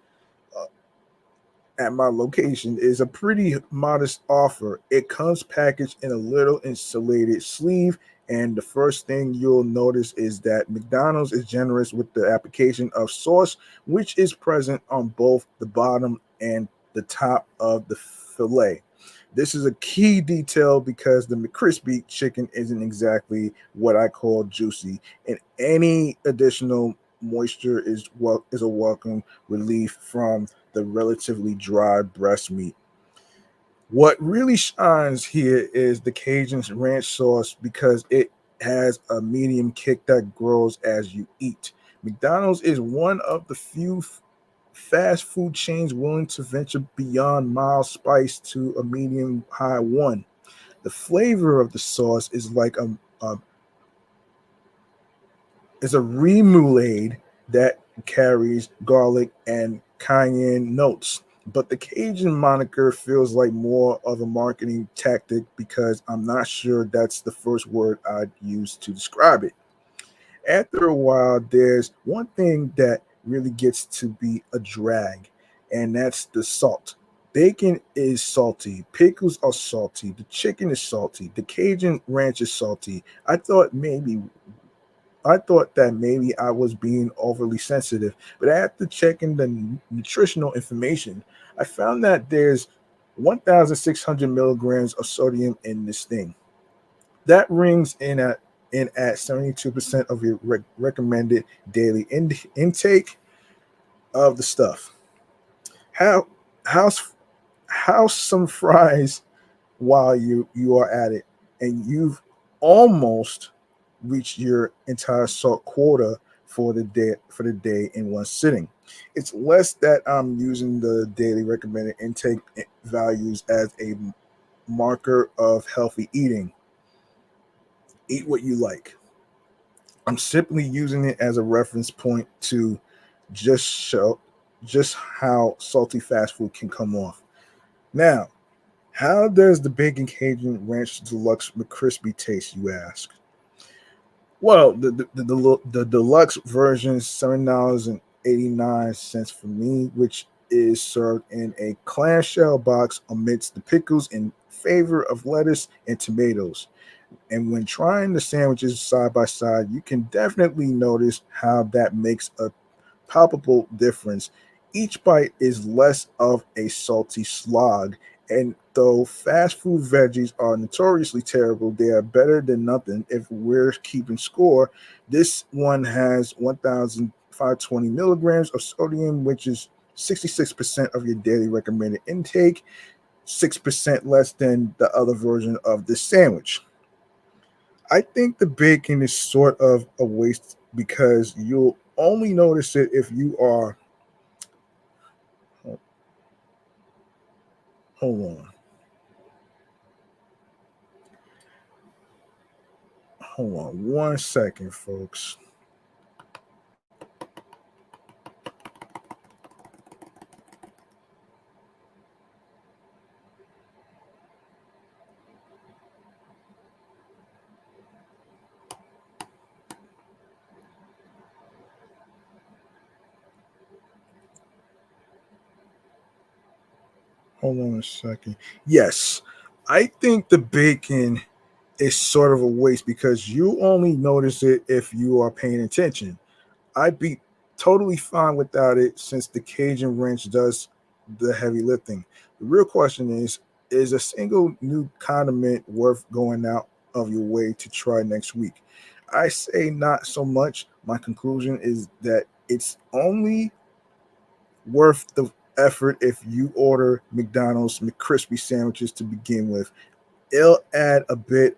at my location, is a pretty modest offer. It comes packaged in a little insulated sleeve, and the first thing you'll notice is that McDonald's is generous with the application of sauce, which is present on both the bottom and the top of the fillet. This is a key detail because the McCrispy chicken isn't exactly what I call juicy, and any additional moisture is a welcome relief from the relatively dry breast meat. What really shines here is the Cajun ranch sauce because it has a medium kick that grows as you eat. McDonald's is one of the few fast food chains willing to venture beyond mild spice to a medium high one. The flavor of the sauce is like a remoulade that carries garlic and cayenne notes. But the Cajun moniker feels like more of a marketing tactic because I'm not sure that's the first word I'd use to describe it. After a while, there's one thing that really gets to be a drag, and that's the salt. Bacon is salty, pickles are salty, the chicken is salty, the Cajun ranch is salty. I thought that maybe I was being overly sensitive, but after checking the nutritional information, I found that there's 1,600 milligrams of sodium in this thing. That rings in at 72% of your recommended daily intake of the stuff. How how's how's some fries while you are at it, and you've almost reached your entire salt quota for the day in one sitting. It's less that I'm using the daily recommended intake values as a marker of healthy eating. Eat what you like. I'm simply using it as a reference point to just show just how salty fast food can come off. Now, how does the Bacon Cajun Ranch Deluxe McCrispy taste, you ask? Well, the deluxe version is $7.89 for me, which is served in a clamshell box amidst the pickles in favor of lettuce and tomatoes. And when trying the sandwiches side by side, you can definitely notice how that makes a palpable difference. Each bite is less of a salty slog, and though fast food veggies are notoriously terrible, they are better than nothing if we're keeping score. This one has 1,520 milligrams of sodium, which is 66% of your daily recommended intake, 6% less than the other version of this sandwich. I think the bacon is sort of a waste because you'll only notice it if you are. Hold on. Hold on 1 second, folks. Hold on a second. Yes, I think the bacon is sort of a waste because you only notice it if you are paying attention. I'd be totally fine without it since the Cajun Ranch does the heavy lifting. The real question is a single new condiment worth going out of your way to try next week? I say not so much. My conclusion is that it's only worth the effort if you order McDonald's McCrispy sandwiches to begin with. It'll add a bit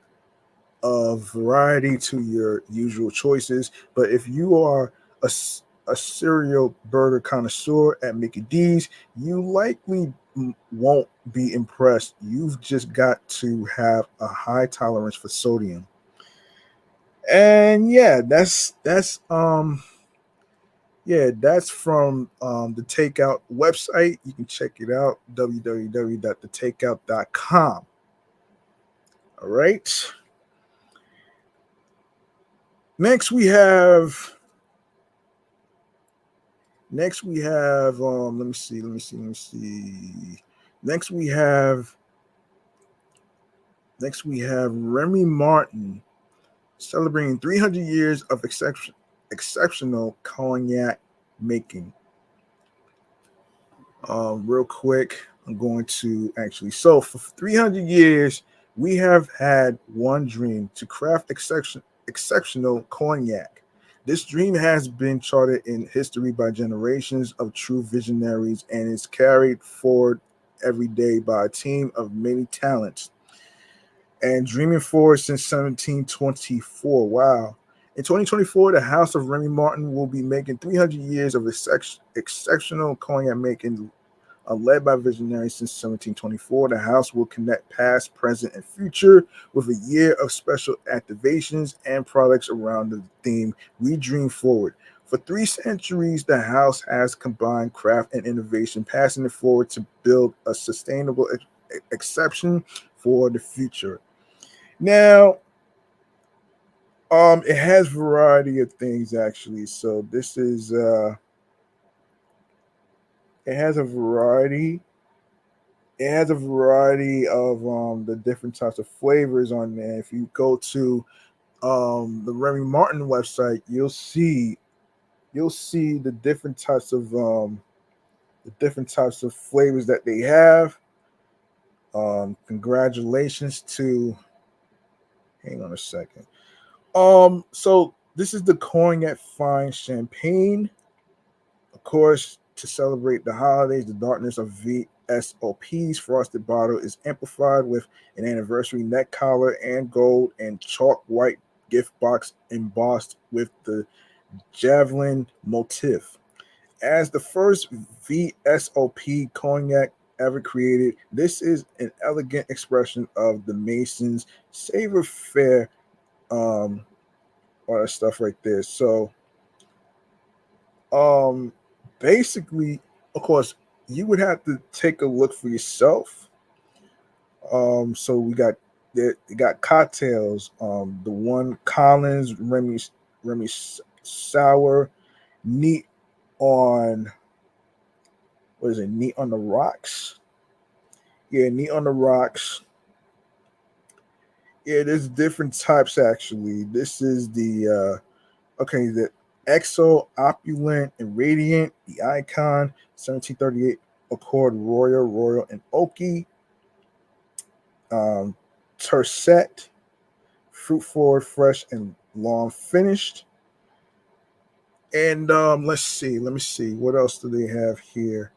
of variety to your usual choices. But if you are a cereal burger connoisseur at Mickey D's, you likely won't be impressed. You've just got to have a high tolerance for sodium. And that's from the Takeout website. You can check it out, www.thetakeout.com. All right. Next we have let me see. Next we have Remy Martin celebrating 300 years of exceptional cognac making. Real quick, I'm going to actually. So for 300 years, we have had one dream to craft exceptional cognac. This dream has been charted in history by generations of true visionaries and is carried forward every day by a team of many talents and dreaming forward since 1724. Wow. In 2024, the House of Remy Martin will be making 300 years of exceptional cognac making, led by visionaries since 1724. The house will connect past, present, and future with a year of special activations and products around the theme We Dream Forward. For 3 centuries, the house has combined craft and innovation, passing it forward to build a sustainable exception for the future. Now, it has variety of things actually. So this is it has a variety. It has a variety of the different types of flavors on there. If you go to the Remy Martin website, you'll see the different types of flavors that they have. Congratulations to. Hang on a second. So this is the Cognac Fine Champagne, of course, to celebrate the holidays. The darkness of VSOP's frosted bottle is amplified with an anniversary neck collar and gold and chalk white gift box embossed with the javelin motif. As the first VSOP cognac ever created, this is an elegant expression of the Mason's savor fair, um, all that stuff right there. So, um, basically, of course, you would have to take a look for yourself. So we got cocktails. The one Collins Remy Sour, neat on what is it? Neat on the rocks. Yeah, neat on the rocks. Yeah, there's different types actually. This is the XO opulent and radiant, the icon 1738 Accord Royal and Oaky, um, Tercet, fruit forward, fresh and long finished. And let me see, what else do they have here?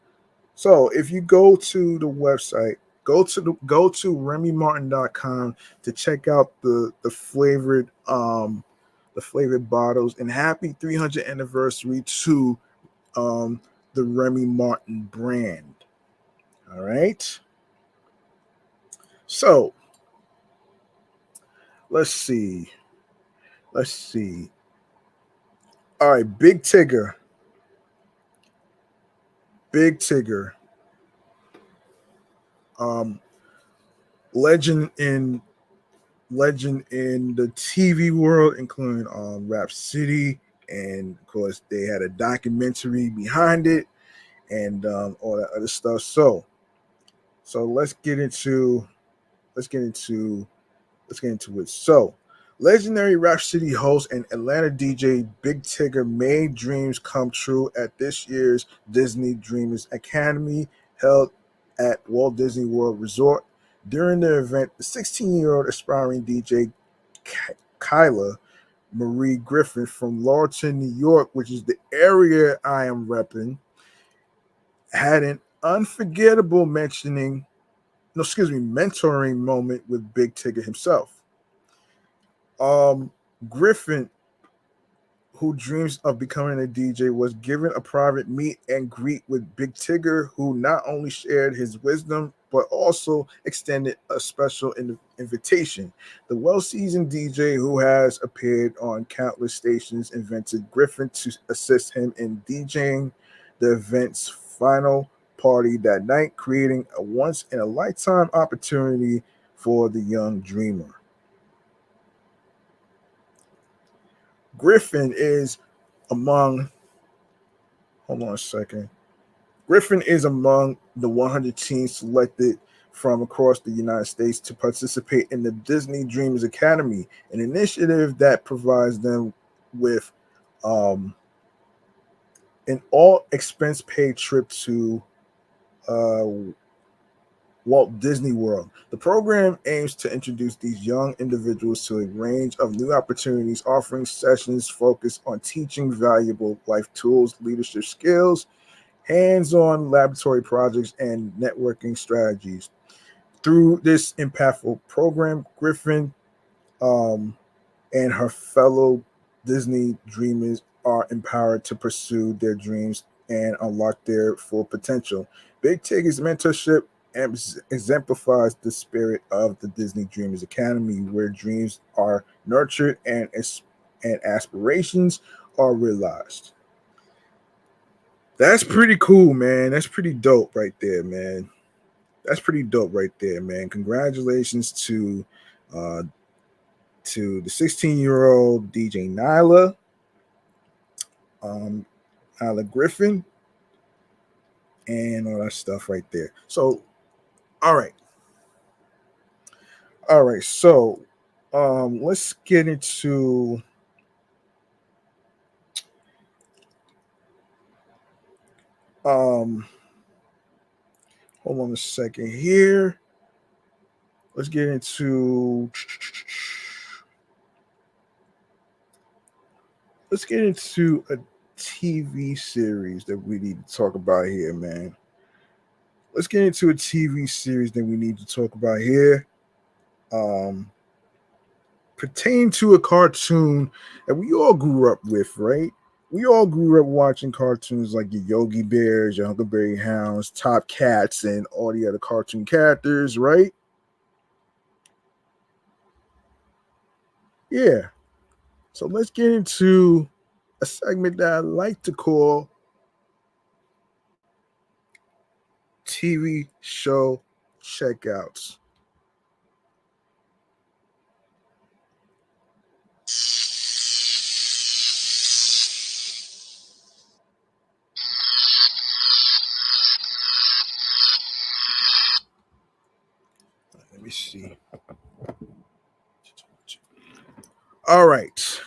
So if you go to the website, go to remymartin.com to check out the flavored bottles, and happy 300th anniversary to um the Remy Martin brand. All right. So let's see. Let's see. All right, Big Tigger, um, legend in legend in the TV world, including Rap City, and of course they had a documentary behind it, and all that other stuff. So let's get into let's get into it. So, legendary Rap City host and Atlanta DJ Big Tigger made dreams come true at this year's Disney Dreamers Academy held at Walt Disney World Resort. During the event, the 16-year-old aspiring DJ Kyla Marie Griffin from Lawton, New York, which is the area I am repping, had an unforgettable mentoring moment with Big Tigger himself. Um, Griffin, who dreams of becoming a DJ, was given a private meet and greet with Big Tigger, who not only shared his wisdom but also extended a special invitation. The well-seasoned DJ, who has appeared on countless stations, invited Griffin to assist him in DJing the event's final party that night, creating a once-in-a-lifetime opportunity for the young dreamer. Griffin is among, hold on a second. Griffin is among the 100 teams selected from across the United States to participate in the Disney Dreamers Academy, an initiative that provides them with um, an all expense paid trip to uh, Walt Disney World. The program aims to introduce these young individuals to a range of new opportunities, offering sessions focused on teaching valuable life tools, leadership skills, hands-on laboratory projects, and networking strategies. Through this impactful program, Griffin um, and her fellow Disney dreamers are empowered to pursue their dreams and unlock their full potential. Big Tigger's mentorship exemplifies the spirit of the Disney Dreamers Academy, where dreams are nurtured and aspirations are realized. That's pretty cool, man. That's pretty dope right there, man. That's pretty dope right there, man. Congratulations uh to the 16-year-old DJ um Nyla Griffin, and all that stuff right there. So, all right. All right. So, let's get into um hold on a second here. let's get into a TV series that we need to talk about here, man. Let's get into a TV series that we need to talk about here. Pertain to a cartoon that we all grew up with, right? We all grew up watching cartoons like your Yogi Bears, your Huckleberry Hounds, Top Cats, and all the other cartoon characters, right? Yeah. So let's get into a segment that I like to call TV show checkouts. Let me see. All right.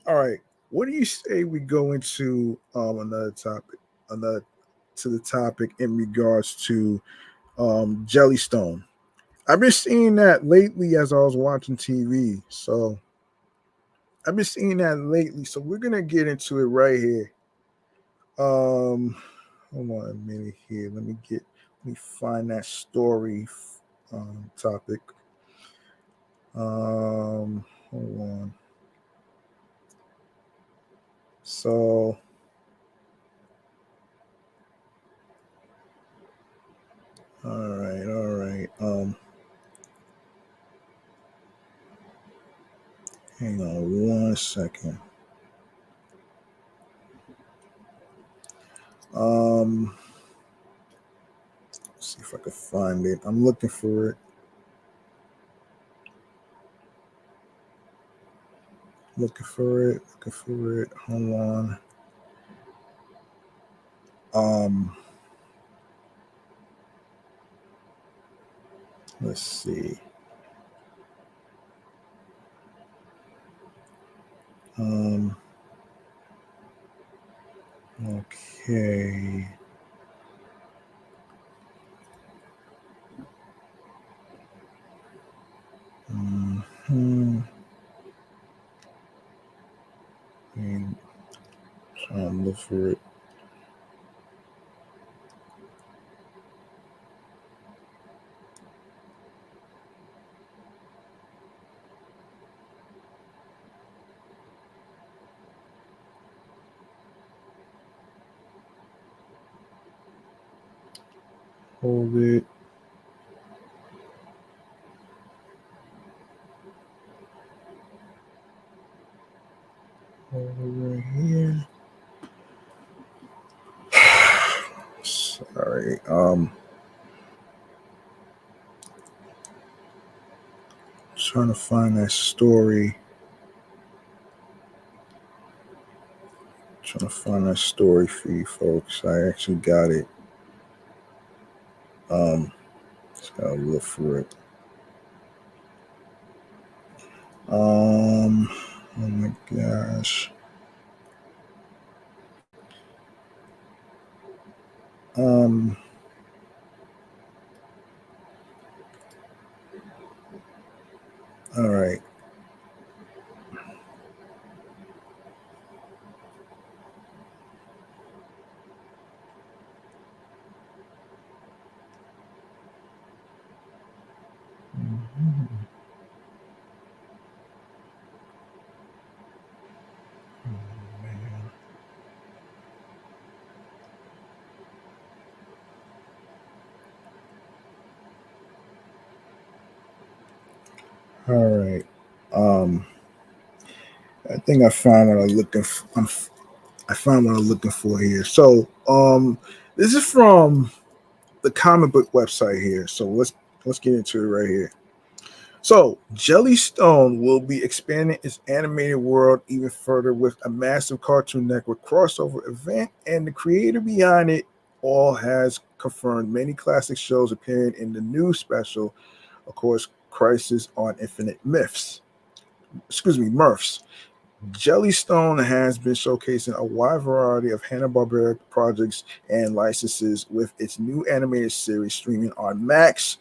All right. What do you say we go into another topic, another to the topic in regards to Jellystone? I've been seeing that lately as I was watching TV. So I've been seeing that lately. So we're gonna get into it right here. Hold on a minute here. Let me find that story topic. Hold on. So all right, all right. Hang on one second. Let's see if I can find it. I'm looking for it. Looking for it. Looking for it. Hold on. Let's see. Okay. And trying to look for it. Hold it. Hold it right here. Sorry. Trying to find that story. Trying to find that story for you folks. I actually got it. Just gotta look for it. Oh my gosh. All right. All right. I think I found what I'm looking for. I found what I'm looking for here. So, this is from the comic book website here. So let's get into it right here. So, Jellystone will be expanding its animated world even further with a massive Cartoon Network crossover event, and the creator behind it all has confirmed many classic shows appearing in the new special, of course, Crisis on Infinite Myths. Excuse me, Mirths. Jellystone has been showcasing a wide variety of Hanna-Barbera projects and licenses with its new animated series streaming on Max,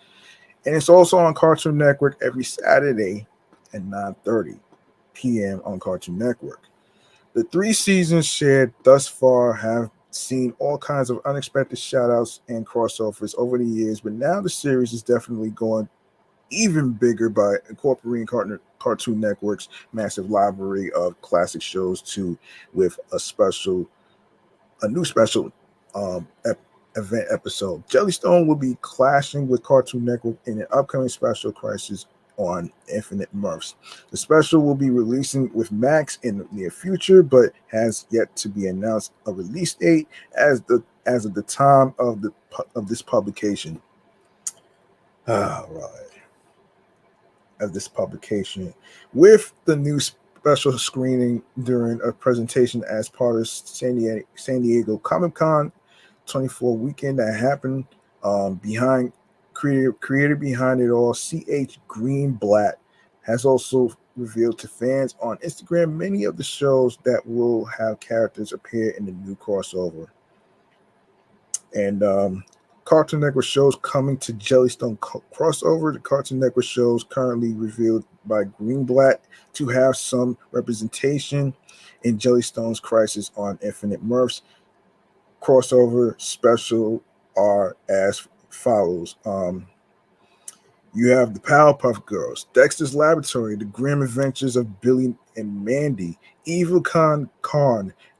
and it's also on Cartoon Network every Saturday at 9:30 p.m. on Cartoon Network. The 3 seasons shared thus far have seen all kinds of unexpected shoutouts and crossovers over the years, but now the series is definitely going even bigger by incorporating Cartoon Network's massive library of classic shows to with a new special event episode. Jellystone will be clashing with Cartoon Network in an upcoming special Crisis on Infinite Mirths. The special will be releasing with Max in the near future, but has yet to be announced a release date as of the time of this publication. All right. Of this publication, with the new special screening during a presentation as part of San Diego Comic-Con 24 weekend that happened. Behind creator behind it all, C.H. Greenblatt, has also revealed to fans on Instagram many of the shows that will have characters appear in the new crossover. And Cartoon Network shows coming to Jellystone crossover. The Cartoon Network shows currently revealed by Greenblatt to have some representation in Jellystone's Crisis on Infinite Mirths crossover special are as follows. You have the Powerpuff Girls, Dexter's Laboratory, The Grim Adventures of Billy and Mandy, Evil Con,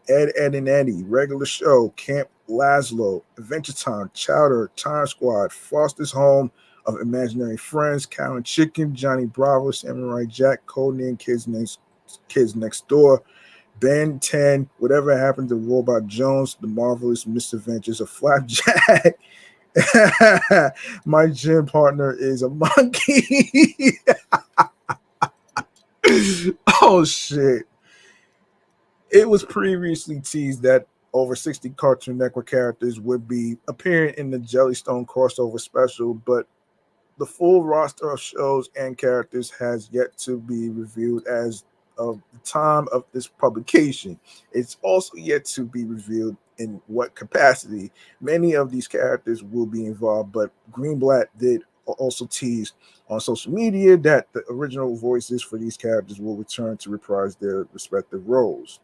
Ed, Ed and Eddie, Regular Show, Camp Lazlo, Adventure Time, Chowder, Time Squad, Foster's Home of Imaginary Friends, Cow and Chicken, Johnny Bravo, Samurai Jack, Codename Kids Next Door, Ben 10, Whatever Happened to Robot Jones, The Marvelous Misadventures of Flapjack. My gym partner is a monkey. Oh shit. It was previously teased that over 60 Cartoon Network characters would be appearing in the Jellystone crossover special, but the full roster of shows and characters has yet to be revealed as of the time of this publication. It's also yet to be revealed in what capacity many of these characters will be involved, but Greenblatt did also tease on social media that the original voices for these characters will return to reprise their respective roles.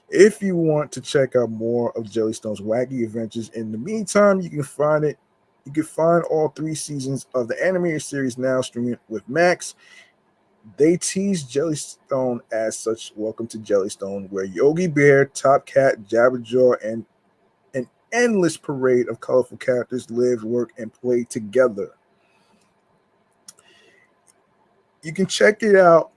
If you want to check out more of Jellystone's wacky adventures, in the meantime, you can find all 3 seasons of the animated series now streaming with Max. They tease Jellystone as such. Welcome to Jellystone, where Yogi Bear, Top Cat, Jabberjaw, and an endless parade of colorful characters live, work, and play together. You can check it out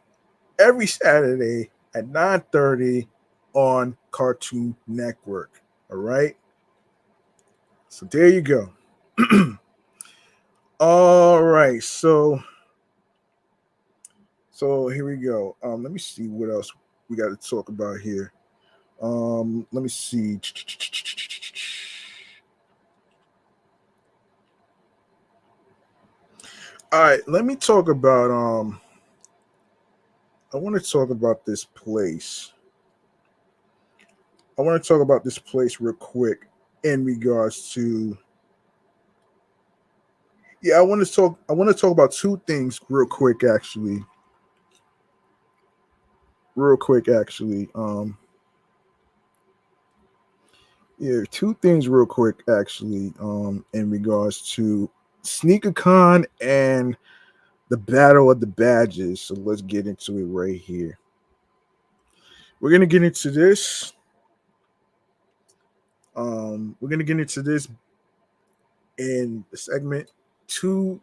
every Saturday at 9:30 on Cartoon Network. All right. So there you go. All right. So here we go. Let me see what else we got to talk about here. Let me see. All right, let me talk about I want to talk about this place. I want to talk about this place real quick in regards to I want to talk about 2 things real quick actually. Yeah, 2 things real quick actually in regards to SneakerCon and the Battle of the Badges. So let's get into it right here. We're going to get into this. We're going to get into this in the segment. Two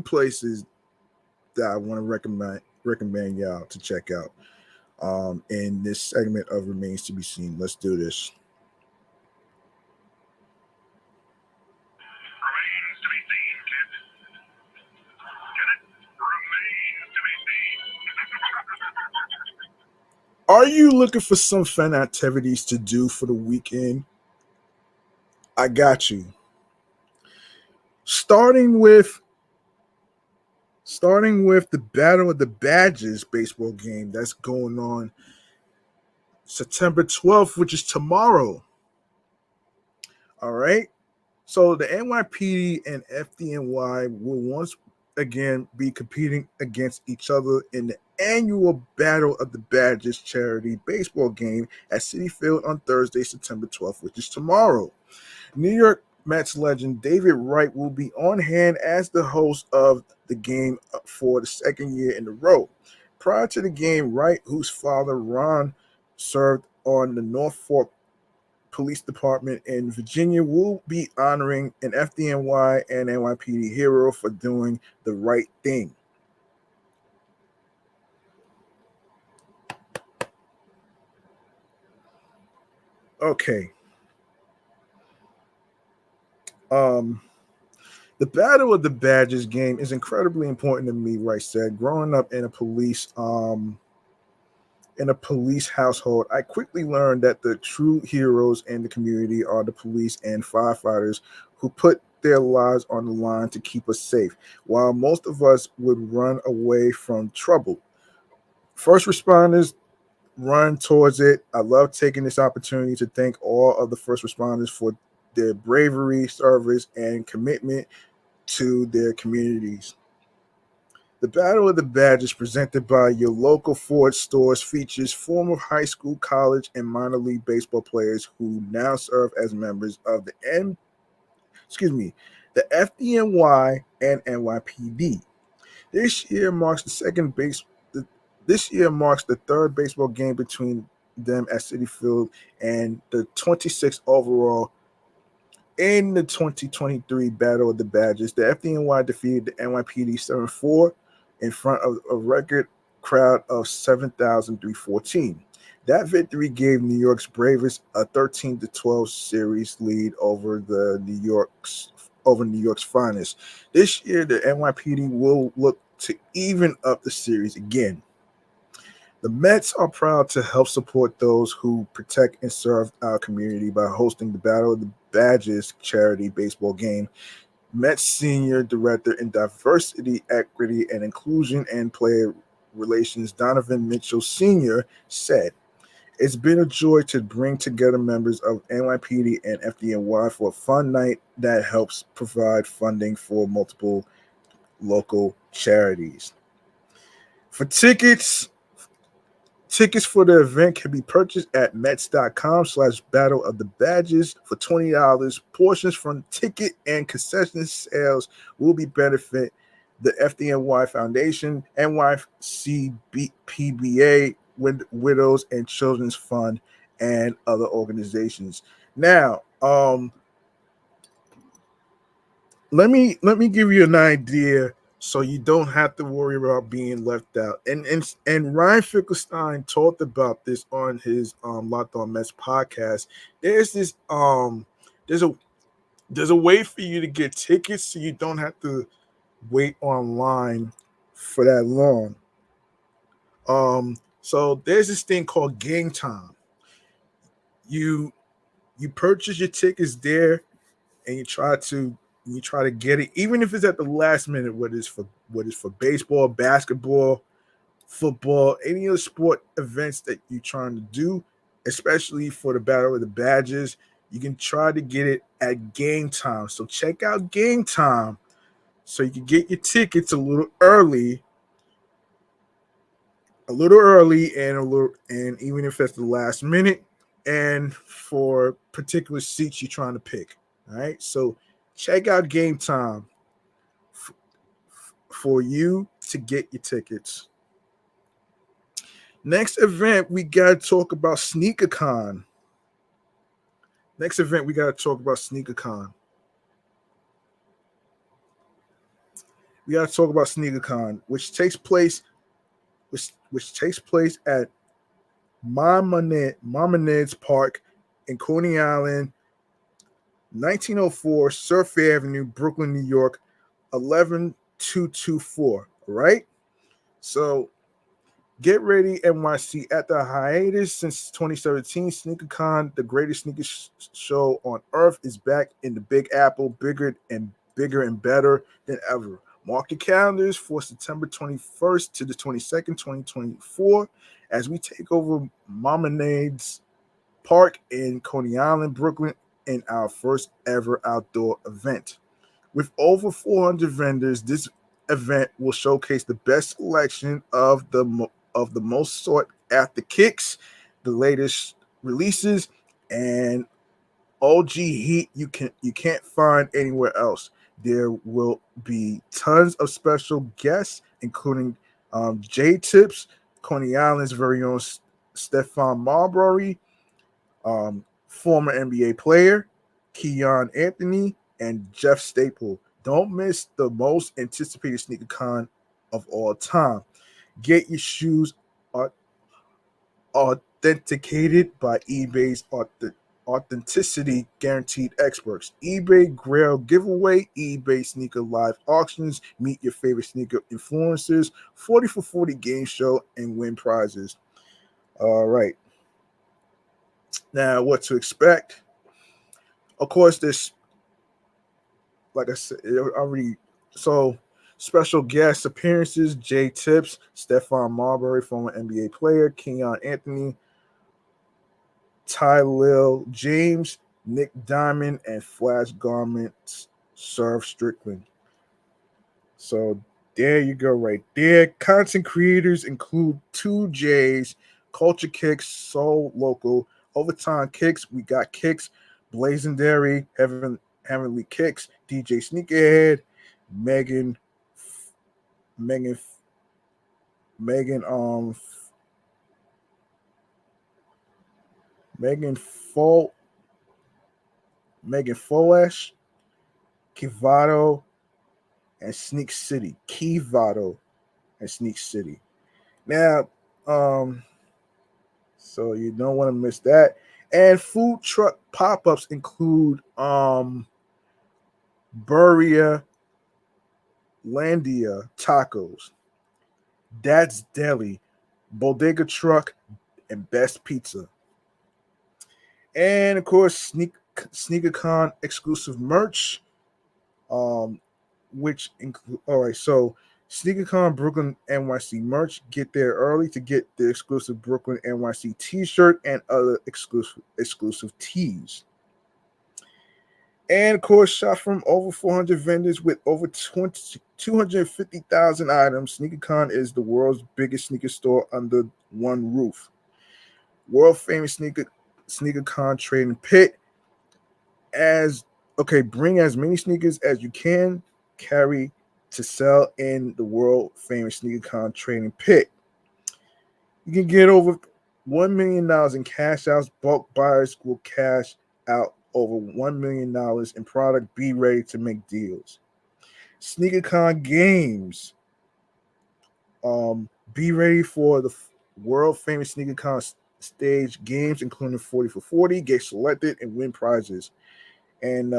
places that I want to recommend y'all to check out in this segment of Remains to Be Seen. Let's do this. Remains to be seen, kids. Get it? Remains to be seen. Are you looking for some fun activities to do for the weekend? I got you. Starting with Starting with the Battle of the Badges baseball game that's going on September 12th, which is tomorrow. All right. So the NYPD and FDNY will once again be competing against each other in the annual Battle of the Badges charity baseball game at Citi Field on Thursday, September 12th, which is tomorrow. New York Mets legend David Wright will be on hand as the host of the game for the second year in a row. Prior to the game, Wright, whose father Ron served on the North Fork Police Department in Virginia, will be honoring an FDNY and NYPD hero for doing the right thing. Okay. The Battle of the Badges game is incredibly important to me, Wright said. Growing up in a police household, I quickly learned that the true heroes in the community are the police and firefighters who put their lives on the line to keep us safe, while most of us would run away from trouble. First responders run towards it. I love taking this opportunity to thank all of the first responders for their bravery, service, and commitment to their communities. The Battle of the Badges, presented by your local Ford stores, features former high school, college, and minor league baseball players who now serve as members of the FDNY and NYPD. This year marks This year marks the third baseball game between them at Citi Field and the 26th overall. In the 2023 Battle of the Badges, the FDNY defeated the NYPD 7-4 in front of a record crowd of 7,314. That victory gave New York's bravest a 13-12 series lead over New York's finest. This year, the NYPD will look to even up the series again. The Mets are proud to help support those who protect and serve our community by hosting the Battle of the Badges charity baseball game. Mets Senior Director in Diversity, Equity, and Inclusion and Player Relations, Donovan Mitchell Sr., said, "It's been a joy to bring together members of NYPD and FDNY for a fun night that helps provide funding for multiple local charities." For tickets for the event can be purchased at Mets.com/Battle of the Badges for $20. Portions from ticket and concession sales will be benefit the FDNY Foundation, NYC PBA, Widows and Children's Fund, and other organizations. Now, let me give you an idea so you don't have to worry about being left out. And Ryan Finkelstein talked about this on his Locked On Mets podcast. There's this there's a way for you to get tickets so you don't have to wait online for that long. So there's this thing called Game Time. You purchase your tickets there and you try to get it, even if it's at the last minute, whether it's for baseball, basketball, football, any other sport events that you're trying to do, especially for the Battle of the Badges, you can try to get it at Game Time. So check out Game Time so you can get your tickets a little early, and even if it's the last minute, and for particular seats you're trying to pick. All right, so check out Game Time for you to get your tickets. Next event, we got to talk about SneakerCon. Which takes place at Mama Ned's Park in Coney Island, 1904 Surf Avenue, Brooklyn, New York, 11224. All right. So get ready, NYC. At the hiatus since 2017, SneakerCon, the greatest sneaker show on earth, is back in the Big Apple, bigger and better than ever. Mark your calendars for September 21st to the 22nd, 2024, as we take over Marmonade's Park in Coney Island, Brooklyn, in our first ever outdoor event. With over 400 vendors, this event will showcase the best selection of the most sought after kicks, the latest releases, and OG heat you can't find anywhere else. There will be tons of special guests, including J Tips, Coney Island's very own Stephon Marbury, former NBA player, Keon Anthony, and Jeff Staple. Don't miss the most anticipated sneaker con of all time. Get your shoes authenticated by eBay's authenticity guaranteed experts. eBay Grail giveaway, eBay sneaker live auctions, meet your favorite sneaker influencers, 40 for 40 game show, and win prizes. All right. Now, what to expect? Of course, this, like I said, already. So, special guest appearances: Jay Tips, Stephon Marbury, former NBA player, Keon Anthony, Ty Lil James, Nick Diamond, and Flash Garments Serve Strickland. So there you go, right there. Content creators include 2J's, Culture Kicks, Soul Local, Overtime Kicks. We got Kicks, Blazendary, Heavenly Kicks, DJ Sneakerhead, Megan, Megan, Megan, Megan Fo, Megan Foesh, Kivado, and Sneak City. Kivado and Sneak City. Now, so you don't want to miss that. And food truck pop-ups include Buria Landia Tacos, Dad's Deli, Bodega Truck, and Best Pizza. And of course, SneakerCon exclusive merch, which include, all right, so SneakerCon Brooklyn NYC merch. Get there early to get the exclusive Brooklyn NYC T-shirt and other exclusive tees. And of course, shop from over 400 vendors with over 250,000 items. SneakerCon is the world's biggest sneaker store under one roof. World famous SneakerCon trading pit. Bring as many sneakers as you can carry to sell in the world famous SneakerCon trading pit. You can get over $1 million in cash outs. Bulk buyers will cash out over $1 million in product. Be ready to make deals. SneakerCon games. Be ready for the world famous SneakerCon stage games, including 40 for 40. Get selected and win prizes. And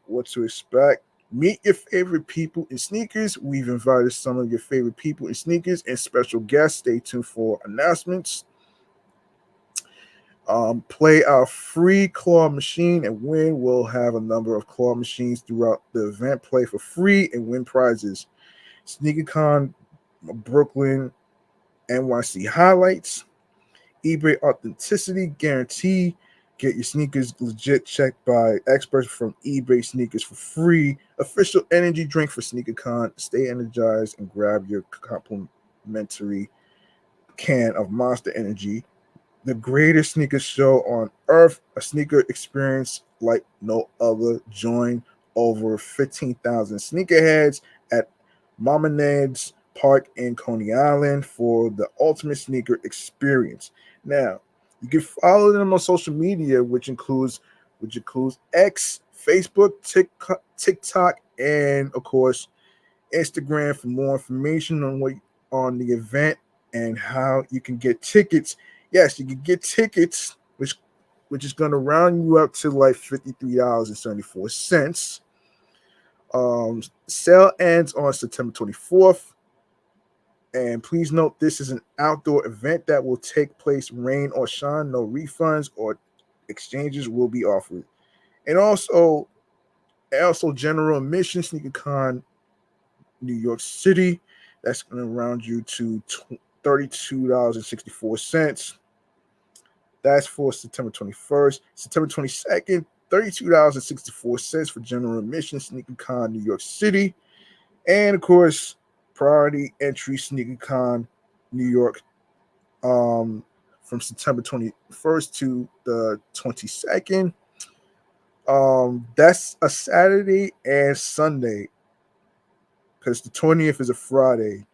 what to expect. Meet your favorite people in sneakers. We've invited some of your favorite people in sneakers and special guests. Stay tuned for announcements. Play our free claw machine and win. We'll have a number of claw machines throughout the event. Play for free and win prizes. SneakerCon Brooklyn NYC highlights. eBay authenticity guarantee. Get your sneakers legit checked by experts from eBay Sneakers for free. Official energy drink for SneakerCon. Stay energized and grab your complimentary can of Monster Energy. The greatest sneaker show on earth. A sneaker experience like no other. Join over 15,000 sneakerheads at Marmonade's Park in Coney Island for the ultimate sneaker experience. Now, you can follow them on social media, which includes X, Facebook, TikTok, and of course Instagram for more information on the event and how you can get tickets. Yes, you can get tickets, which is going to round you up to like $53.74. Sale ends on September 24th. And please note, this is an outdoor event that will take place rain or shine. No refunds or exchanges will be offered. And also general admission. SneakerCon New York City. That's going to round you to $32.64. That's for September 21st. September 22nd, $32.64 for general admission, SneakerCon, New York City. And of course, priority entry, SneakerCon, New York, from September 21st to the 22nd. That's a Saturday and Sunday, because the 20th is a Friday.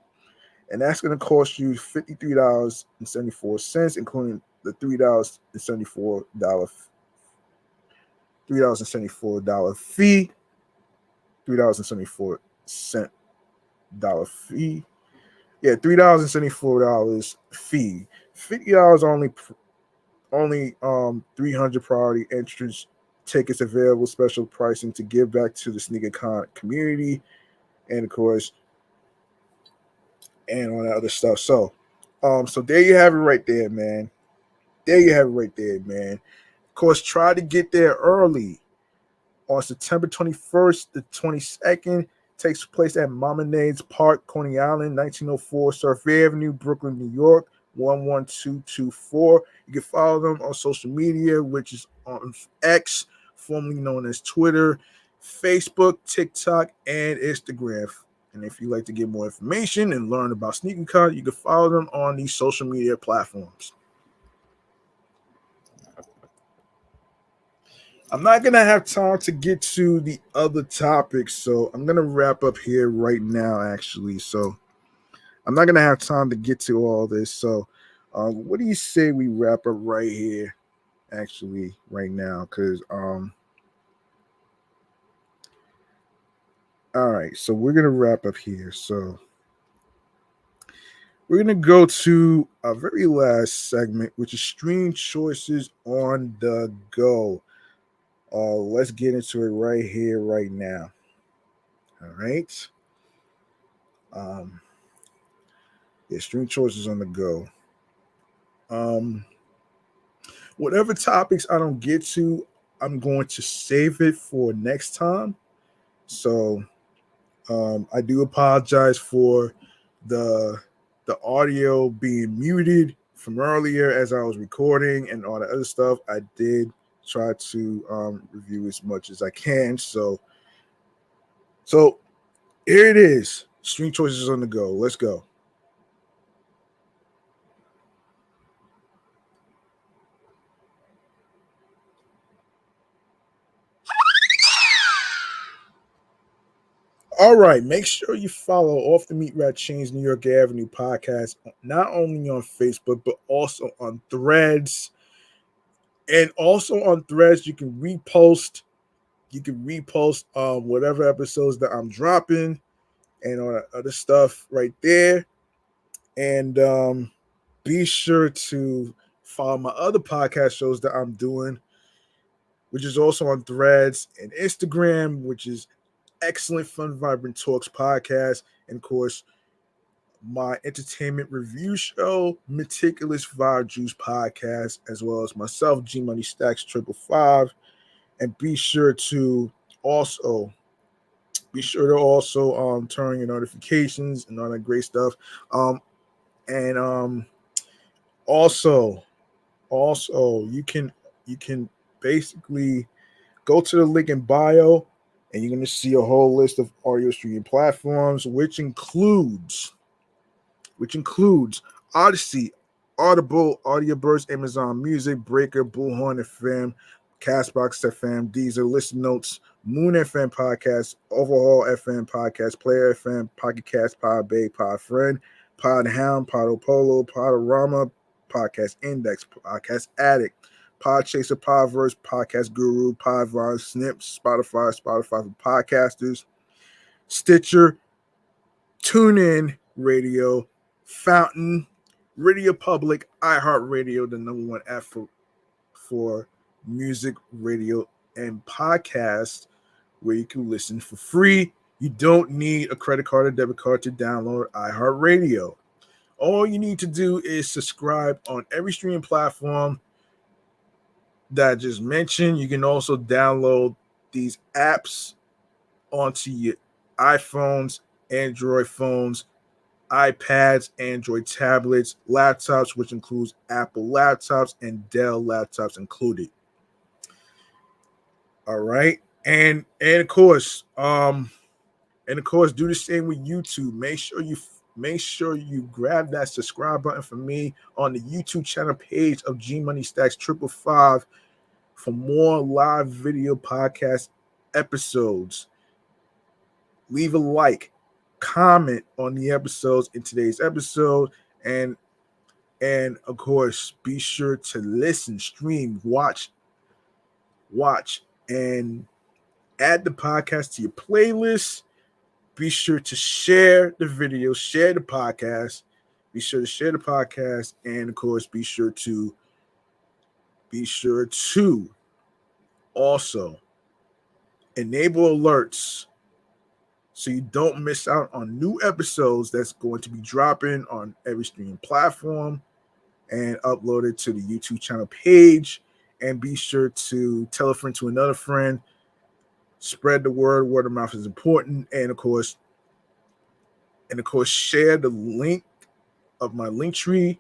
And that's going to cost you $53.74, including the $3.74 fee, $3.74 fee. Yeah, $3.74 fee. $50 only 300 priority entrance tickets available, special pricing to give back to the SneakerCon community, and of course, and all that other stuff. So there you have it right there, man. There you have it right there, man. Of course, try to get there early. On September 21st, the 22nd, takes place at Mominade's Park, Coney Island, 1904 Surf Avenue, Brooklyn, New York, 11224. You can follow them on social media, which is on X, formerly known as Twitter, Facebook, TikTok, and Instagram. And if you'd like to get more information and learn about SneakerCon, you can follow them on these social media platforms. I'm not going to have time to get to the other topics, so I'm going to wrap up here right now, actually. So I'm not going to have time to get to all this. So what do you say we wrap up right here, actually, right now? Because, all right, so we're going to wrap up here. So we're going to go to our very last segment, which is stream choices on the go. Let's get into it right here, right now. All right. Yeah, stream choices on the go. Whatever topics I don't get to, I'm going to save it for next time. So I do apologize for the audio being muted from earlier as I was recording and all the other stuff. I did try to review as much as I can. So here it is. Stream choices on the go. Let's go. All right, make sure you follow Off the Meat Rat Chainz New York Avenue podcast, not only on Facebook, but also on Threads. And also on Threads, you can repost whatever episodes that I'm dropping and all that other stuff right there. And be sure to follow my other podcast shows that I'm doing, which is also on Threads and Instagram, which is Excellent Fun Vibrant Talks podcast, and of course my entertainment review show, Meticulous Vibe Juice podcast, as well as myself, G Money Stacks 555. And be sure to also turn your notifications and all that great stuff. And also you can basically go to the link in bio, and you're going to see a whole list of audio streaming platforms, which includes Odyssey, Audible, Audioburst, Amazon Music, Breaker, Bullhorn FM, Castbox FM, Deezer, Listen Notes, Moon FM Podcast, Overhaul FM Podcast, Player FM, Pocket Cast, Pod Bay, Pod Friend, Pod Hound, Podopolo, Podorama, Podcast Index, Podcast Addict, Podchaser, Podverse, Podcast Guru, Podvine, Snip, Spotify for podcasters, Stitcher, TuneIn Radio, Fountain, Radio Public, iHeartRadio, the number one app for music, radio, and podcasts, where you can listen for free. You don't need a credit card or debit card to download iHeartRadio. All you need to do is subscribe on every streaming platform that I just mentioned. You can also download these apps onto your iPhones Android phones, iPads, Android tablets, laptops, which includes Apple laptops and Dell laptops included. All right. And of course, do the same with YouTube. Make sure you grab that subscribe button for me on the YouTube channel page of G Money Stacks 555 for more live video podcast episodes. Leave a like, comment on the episodes in today's episode, and of course, be sure to listen, stream, watch, and add the podcast to your playlist. Be sure to share the video, share the podcast. Be sure to share the podcast, and of course, be sure to also enable alerts so you don't miss out on new episodes that's going to be dropping on every streaming platform and uploaded to the YouTube channel page. And be sure to tell a friend to another friend. Spread the word. Word of mouth is important. And of course, share the link of my link tree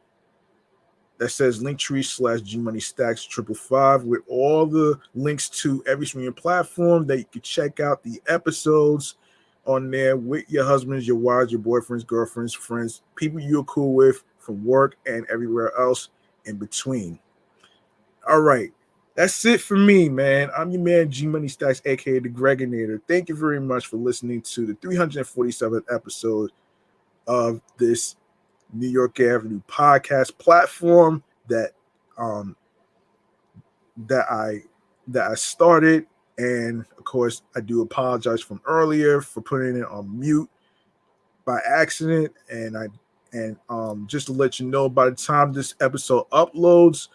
that says linktree/GMoneyStacks555 with all the links to every streaming platform that you can check out the episodes on there with your husbands, your wives, your boyfriends, girlfriends, friends, people you're cool with from work and everywhere else in between. All right. That's it for me, man. I'm your man, G Money Stacks, aka the Gregonator. Thank you very much for listening to the 347th episode of this New York Avenue podcast platform that I started. And of course, I do apologize from earlier for putting it on mute by accident. And just to let you know, by the time this episode uploads,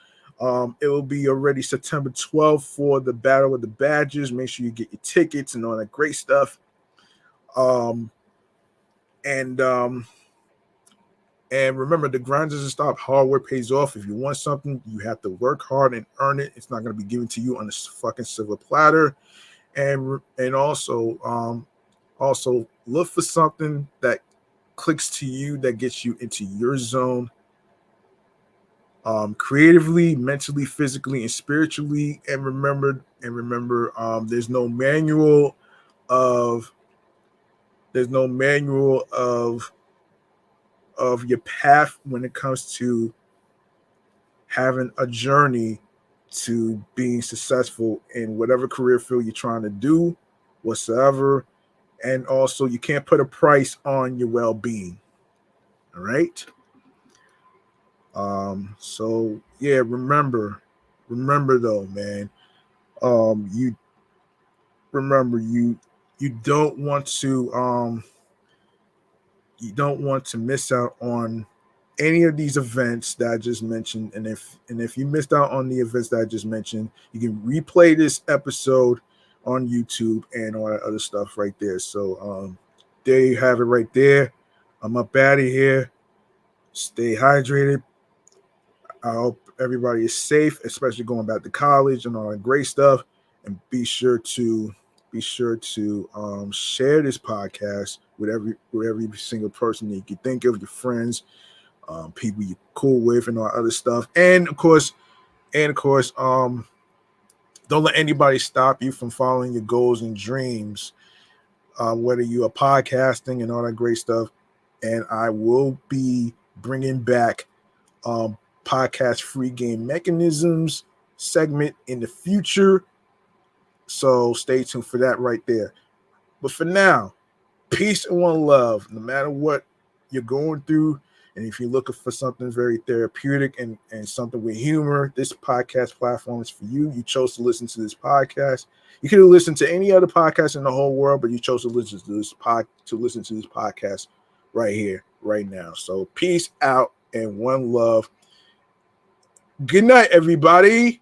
it will be already September 12th for the Battle of the Badgers. Make sure you get your tickets and all that great stuff. And remember, the grind doesn't stop. Hard work pays off. If you want something, you have to work hard and earn it. It's not going to be given to you on a fucking silver platter. And also look for something that clicks to you, that gets you into your zone, creatively, mentally, physically, and spiritually. And remember, there's no manual of your path when it comes to having a journey to being successful in whatever career field you're trying to do whatsoever. And also, you can't put a price on your well-being. All right. So yeah, remember though, man, you don't want to miss out on any of these events that I just mentioned. And if you missed out on the events that I just mentioned, you can replay this episode on YouTube and all that other stuff right there. So there you have it right there. I'm up out of here. Stay hydrated. I hope everybody is safe, especially going back to college and all that great stuff. And be sure to share this podcast with every single person that you can think of, your friends, people you're cool with, and all that other stuff. And of course, don't let anybody stop you from following your goals and dreams, whether you are podcasting and all that great stuff. And I will be bringing back podcast free game mechanisms segment in the future. So stay tuned for that right there. But for now, peace and one love, no matter what you're going through. And if you're looking for something very therapeutic and something with humor, this podcast platform is for you. You chose to listen to this podcast. You could have listened to any other podcast in the whole world, but you chose to listen to this podcast right here, right now. So peace out and one love. Good night, everybody.